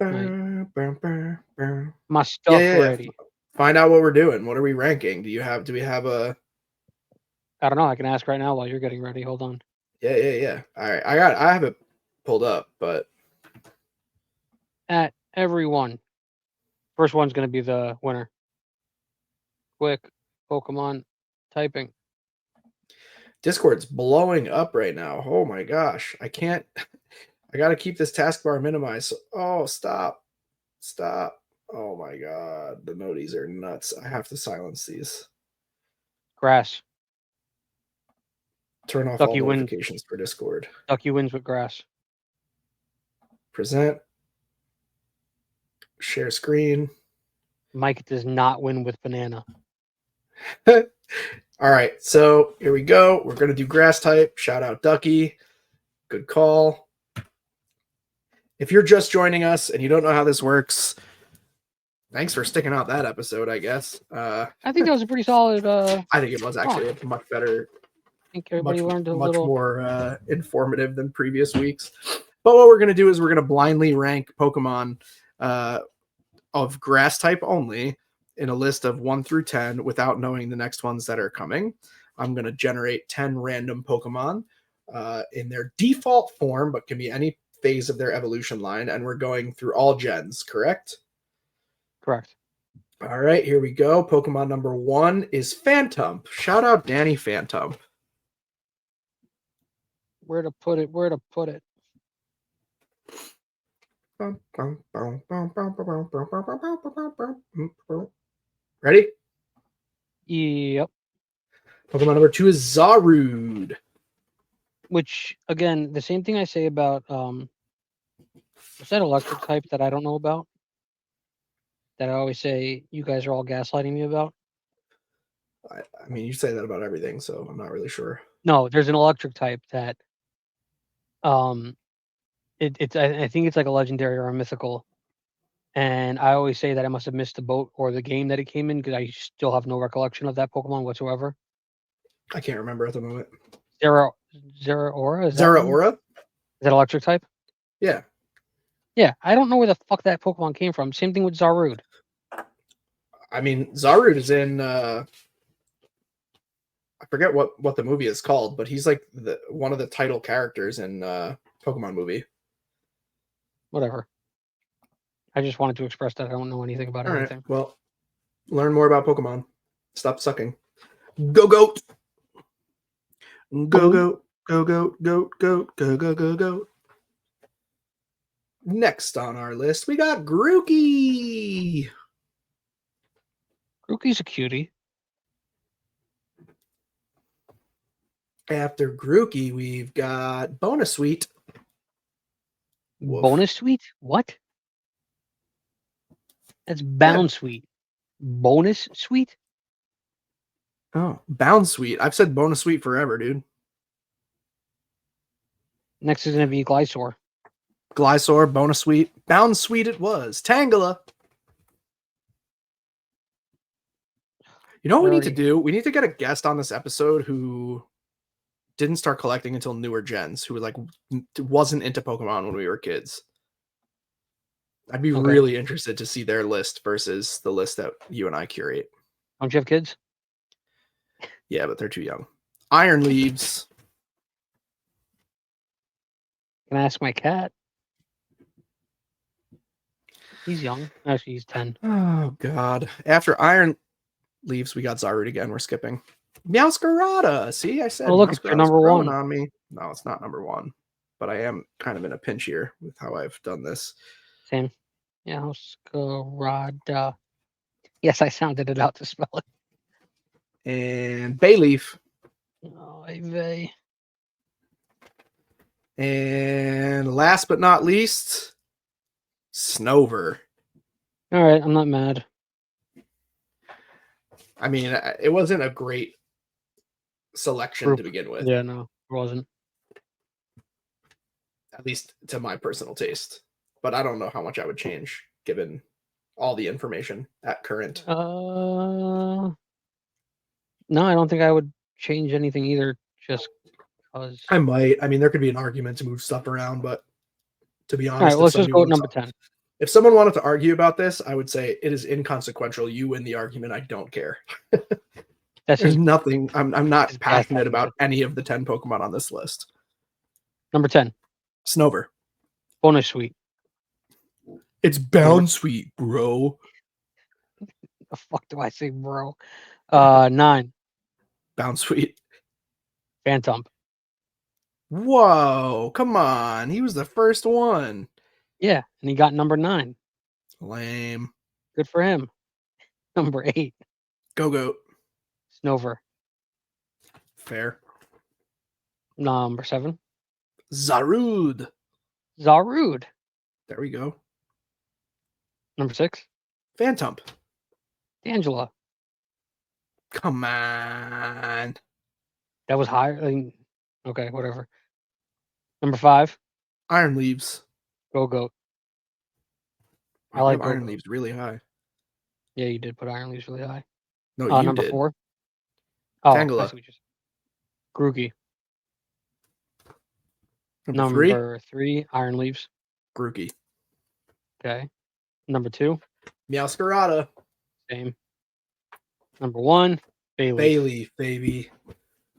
my stuff ready. Find out what we're doing. What are we ranking? Do we have a? I don't know. I can ask right now while you're getting ready. Hold on. Yeah. All right, I have it pulled up, but at everyone, first one's gonna be the winner. Quick, Pokemon typing. Discord's blowing up right now. Oh my gosh, I can't. I got to keep this taskbar minimized. Oh, stop. Oh my god, the noties are nuts. I have to silence these. Grass. Turn off all notifications for Discord. Ducky wins with grass. Present. Share screen. Mike does not win with banana. All right, so here we go. We're going to do grass type. Shout out Ducky. Good call. If you're just joining us and you don't know how this works, thanks for sticking out that episode, I guess. I think that was a pretty solid. I think it was actually a much better. I think everybody learned a much more informative than previous weeks. But what we're going to do is we're going to blindly rank Pokemon of grass type only in a list of 1 through 10 without knowing the next ones that are coming. I'm going to generate 10 random Pokemon in their default form, but can be any phase of their evolution line. And we're going through all gens, correct? Correct. All right, here we go. Pokemon number 1 is Phantom. Shout out Danny Phantom. Where to put it? Ready? Yep. Pokemon number 2 is Zarude. Which, again, the same thing I say about is that electric type that I don't know about? That I always say you guys are all gaslighting me about? I mean, you say that about everything, so I'm not really sure. No, there's an electric type that it's I think it's like a legendary or a mythical. And I always say that I must have missed the boat or the game that it came in because I still have no recollection of that Pokemon whatsoever. I can't remember at the moment. Zeraora? Is that electric type? Yeah. Yeah, I don't know where the fuck that Pokemon came from. Same thing with Zarude. I mean, Zarude is in I forget what the movie is called, but he's like one of the title characters in Pokemon movie. Whatever. I just wanted to express that I don't know anything about anything. Right. Well, learn more about Pokemon. Stop sucking. Go goat. Go goat. Go goat. Goat. Goat. Go go go go. Next on our list, we got Grookey. Grookey's a cutie. After Grookey, we've got Bonus Sweet. Bonus Sweet? What? That's Bound Sweet. Bonus Sweet? Oh, Bound Sweet. I've said Bonus Sweet forever, dude. Next is going to be Glysaur. Glysaur, Bonus Sweet, Bound Sweet it was. Tangela. You know what we need to do? We need to get a guest on this episode who didn't start collecting until newer gens, who like wasn't into Pokemon when we were kids. I'd be really interested to see their list versus the list that you and I curate. Don't you have kids? Yeah, but they're too young. Iron Leaves. Can I ask my cat? He's young. Actually, he's 10. Oh, God. After Iron Leaves, we got Zarude again. We're skipping. Meowscarada. See, I said look, it's your number growing 1 on me. No, it's not number 1. But I am kind of in a pinch here with how I've done this. Same. Meowscarada. Yes, I sounded it out to spell it. And Bayleaf. Oh, vey. And last but not least, Snover. All right, I'm not mad. I mean, it wasn't a great selection to begin with. Yeah, no, it wasn't. At least to my personal taste. But I don't know how much I would change given all the information at current. No, I don't think I would change anything either, just because. I might. I mean, there could be an argument to move stuff around, but to be honest, all right, let's just go with number 10. If someone wanted to argue about this, I would say it is inconsequential. You win the argument. I don't care. There's nothing. I'm not passionate about any of the 10 Pokemon on this list. Number 10. Snover. Bonus Sweet. It's Bound Sweet, bro. The fuck do I say, bro? 9. Bound Sweet. Phantom. Whoa, come on. He was the first one. Yeah, and he got number 9. Lame. Good for him. Number 8. Go-Goat. Snover. Fair. Number 7. Zarude. Zarude. There we go. Number 6. Phantom. Angela. Come on. That was higher. Okay, whatever. Number 5. Iron Leaves. Go-Goat. I like Iron Leaves really high. Yeah, you did put Iron Leaves really high. No, you number did. 4. Oh, Tangela. Grookey. Number 3. Iron Leaves. Grookey. Okay. Number 2. Meowscarada. Same. Number 1. Bayleaf. Bayleaf, baby.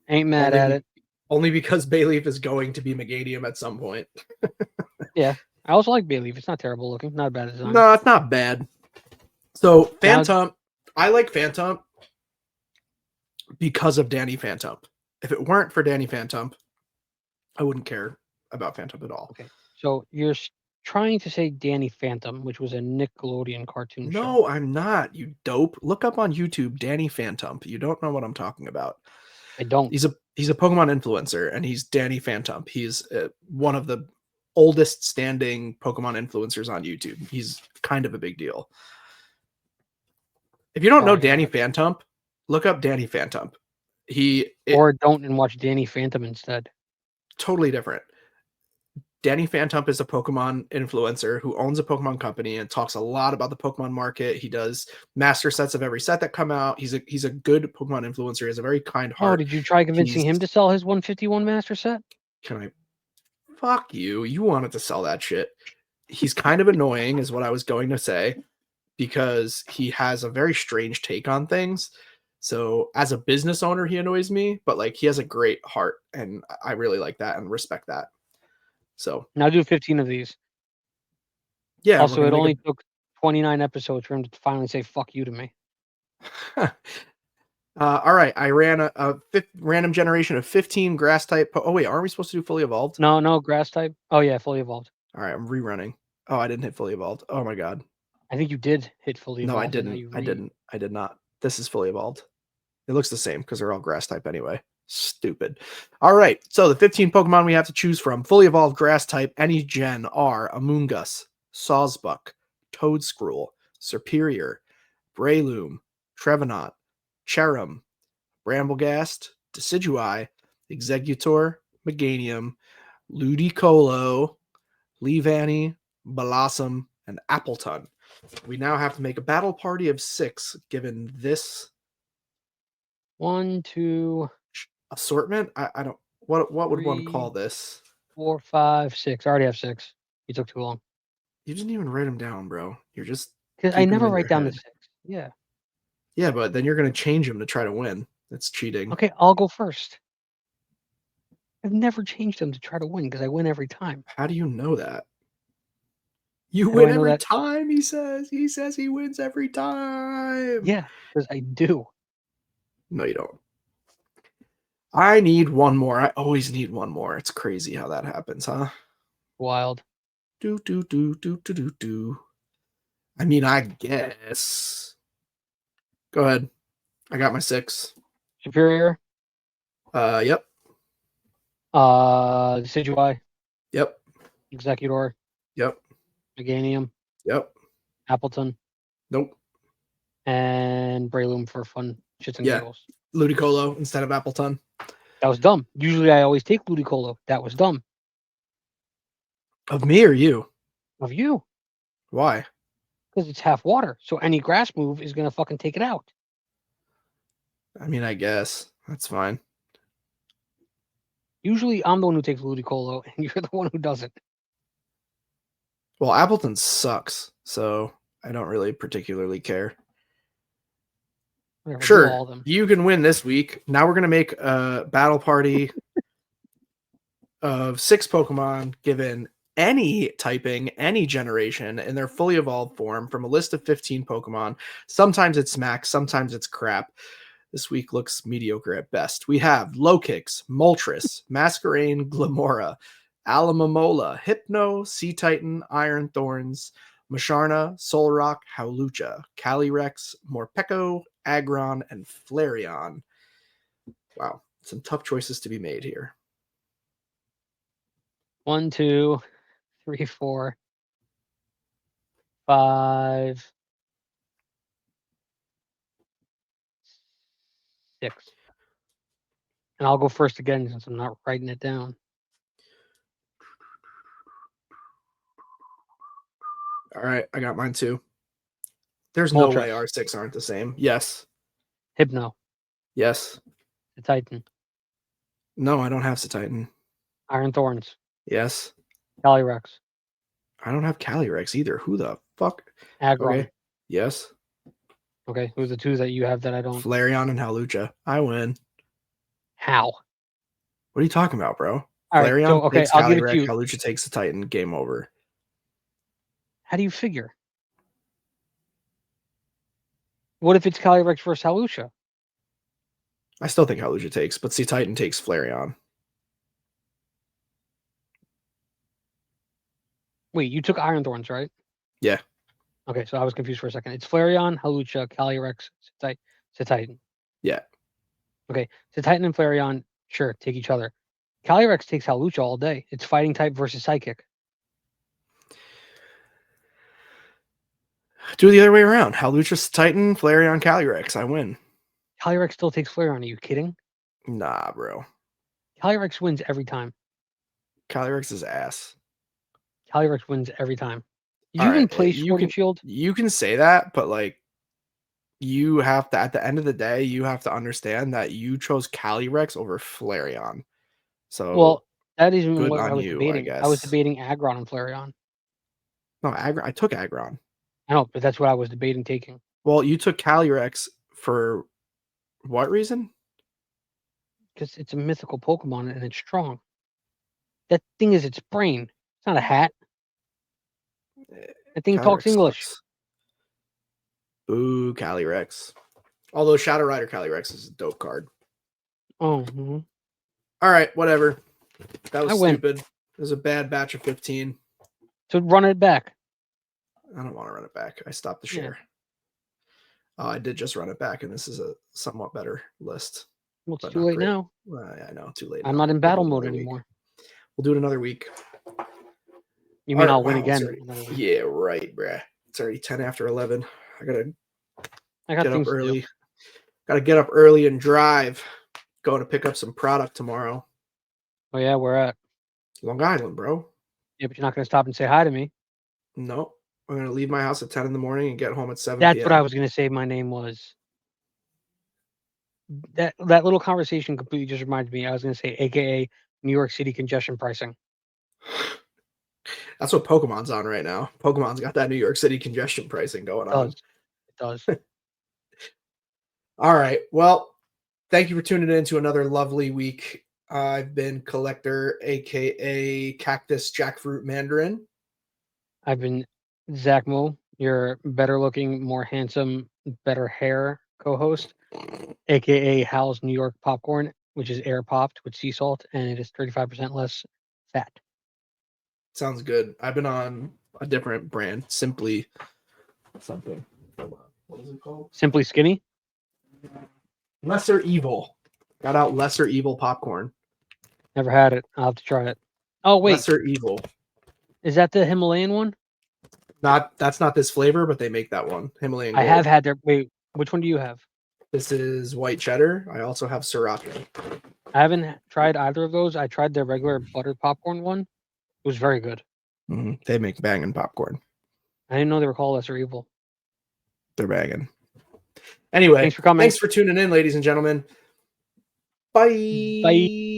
Ain't mad at it. Only because Bayleaf is going to be Meganium at some point. Yeah. I also like Bayleaf. It's not terrible looking. Not a bad design. No, it's not bad. So, Phantom. I like Phantom because of Danny Phantom. If it weren't for Danny Phantom, I wouldn't care about Phantom at all. Okay. So, you're trying to say Danny Phantom, which was a Nickelodeon cartoon show. No, I'm not, you dope. Look up on YouTube, Danny Phantom. You don't know what I'm talking about. I don't. He's a Pokemon influencer, and he's Danny Phantom. He's one of the oldest standing Pokemon influencers on YouTube. He's kind of a big deal. If you don't know Danny Phantom, look up Danny Phantom. Or don't and watch Danny Phantom instead. Totally different. Danny Phantom is a Pokemon influencer who owns a Pokemon company and talks a lot about the Pokemon market. He does master sets of every set that come out. He's a good Pokemon influencer. He has a very kind heart. Oh, did you try convincing him to sell his 151 master set? Can I? Fuck you. You wanted to sell that shit. He's kind of annoying is what I was going to say, because he has a very strange take on things. So as a business owner, he annoys me, but like he has a great heart and I really like that and respect that. So now do 15 of these. Yeah. Also, it only took 29 episodes for him to finally say "fuck you" to me. All right, I ran a random generation of 15 grass type. Oh wait, aren't we supposed to do fully evolved? No, grass type. Oh yeah, fully evolved. All right, I'm rerunning. Oh, I didn't hit fully evolved. Oh my god. I think you did hit fully evolved. No, I didn't. I did not. This is fully evolved. It looks the same because they're all grass type anyway. Stupid. All right, so the 15 Pokemon we have to choose from, fully evolved grass type, any gen, are Amoonguss, Sawsbuck, Toedscruel, Superior, Breloom, Trevenant, Cherum, Bramblegast, Decidueye, Executor, Meganium, Ludicolo, Leavanny, Blossom, and Appleton. We now have to make a battle party of 6 given this 1, 2, assortment. I don't what would one 3, call this? 4, 5, 6. I already have 6. You took too long. You didn't even write them down, bro. You're just Because I keeping them never in write your down the head. 6. Yeah. Yeah, but then you're gonna change them to try to win. That's cheating. Okay, I'll go first. I've never changed them to try to win because I win every time. How do you know that? You How do win I know every that? time, he says. He says he wins every time. Yeah, because I do. No, you don't. I need one more. I always need one more. It's crazy how that happens, huh? Wild. Do do do do do do do. I mean, I guess. Go ahead. I got my 6. Superior. Yep. Decidueye. Yep. Executor. Yep. Meganium. Yep. Appleton. Nope. And Breloom for fun shits and Yeah. giggles. Ludicolo instead of Appleton. That was dumb. Usually I always take Ludicolo. That was dumb. Of me or you? Of you. Why? Because it's half water. So any grass move is going to fucking take it out. I mean, I guess. That's fine. Usually I'm the one who takes Ludicolo and you're the one who doesn't. Well, Appleton sucks, so I don't really particularly care. Whatever, do Sure, all of them. you can win this week. Now we're going to make a battle party of 6 Pokemon given any typing, any generation in their fully evolved form from a list of 15 Pokemon. Sometimes it's smack, sometimes it's crap. This week looks mediocre at best. We have Lokix, Moltres, Masquerain, Glamora, Alamamola, Hypno, Sea Titan, Iron Thorns, Musharna, Solrock, Howlucha, Calyrex, Morpeko, Aggron, and Flareon. Wow, some tough choices to be made here. 1, 2, 3, 4, 5, 6. And I'll go first again since I'm not writing it down. All right, I got mine too. There's no way Moltres. our 6 aren't the same. Yes. Hypno. Yes. The Titan. No, I don't have Titan. Iron Thorns. Yes. Calyrex. I don't have Calyrex either. Who the fuck? Aggron. Okay. Yes. Okay, who's the 2 that you have that I don't? Flareon and Howlucha. I win. How? What are you talking about, bro? All right, Flareon so okay, takes I'll give it to Calyrex, you. Howlucha takes the Titan. Game over. How do you figure? What if it's Calyrex versus Howlucha? I still think Howlucha takes, but see, Titan takes Flareon. Wait, you took Iron Thorns, right? Yeah. Okay, so I was confused for a second. It's Flareon, Howlucha, Calyrex, Titan. Yeah. Okay, Titan and Flareon, sure, take each other. Calyrex takes Howlucha all day. It's fighting type versus psychic. Do it the other way around. Howlucha's Titan, Flareon, Calyrex. I win. Calyrex still takes Flareon. Are you kidding? Nah, bro. Calyrex wins every time. Calyrex is ass. Calyrex wins every time. Did All you even right, play Sword and Shield? You can say that, but like, you have to, at the end of the day, you have to understand that you chose Calyrex over Flareon. So, Well, that isn't good what I on was you, I debating. I was guess. debating Aggron and Flareon. No, I took Aggron. I know, but that's what I was debating taking. Well, you took Calyrex for what reason? Because it's a mythical Pokemon and it's strong. That thing is its brain. It's not a hat. That thing talks Calyrex English. sucks. Ooh, Calyrex. Although Shadow Rider Calyrex is a dope card. Oh, All right, whatever. That was I win. stupid. It was a bad batch of 15. So run it back. I don't want to run it back. I stopped the Yeah. share. Oh, I did just run it back, and this is a somewhat better list. Well, it's but too not late great. now. Well, I know, too late. I'm now. not in We'll do battle it mode another week. anymore. We'll do it another week. You mean All I'll right, win wow, it's again already- another week? Yeah, right, bruh. It's already 10 after 11. I gotta I got get up things to do. early. Gotta get up early and drive. Going to pick up some product tomorrow. Oh yeah, we're at. Long Island, bro. Yeah, but you're not gonna stop and say hi to me. No, I'm gonna leave my house at 10 in the morning and get home at 7 That's what I p.m. was gonna say. My name was. That little conversation completely just reminded me. I was gonna say, AKA New York City congestion pricing. That's what Pokemon's on right now. Pokemon's got that New York City congestion pricing going It does. on. It does. All right. Well, thank you for tuning in to another lovely week. I've been Collector, aka Cactus Jackfruit Mandarin. I've been Zack Mo, your better looking, more handsome, better hair co-host, aka Hal's New York popcorn, which is air popped with sea salt, and it is 35% less fat. Sounds good. I've been on a different brand, Simply something. Hold on. What is it called? Simply Skinny. Lesser Evil. Got out Lesser Evil popcorn. Never had it. I'll have to try it. Oh wait, Lesser Evil. is that the Himalayan one? That's not this flavor, but they make that one. Himalayan I Gold. have had their. Wait, which one do you have? This is white cheddar. I also have Sriracha. I haven't tried either of those. I tried their regular buttered popcorn one. It was very good. They make banging popcorn. I didn't know they were called Lesser Evil. They're banging. Anyway, Thanks for coming. Thanks for tuning in, ladies and gentlemen. Bye. Bye.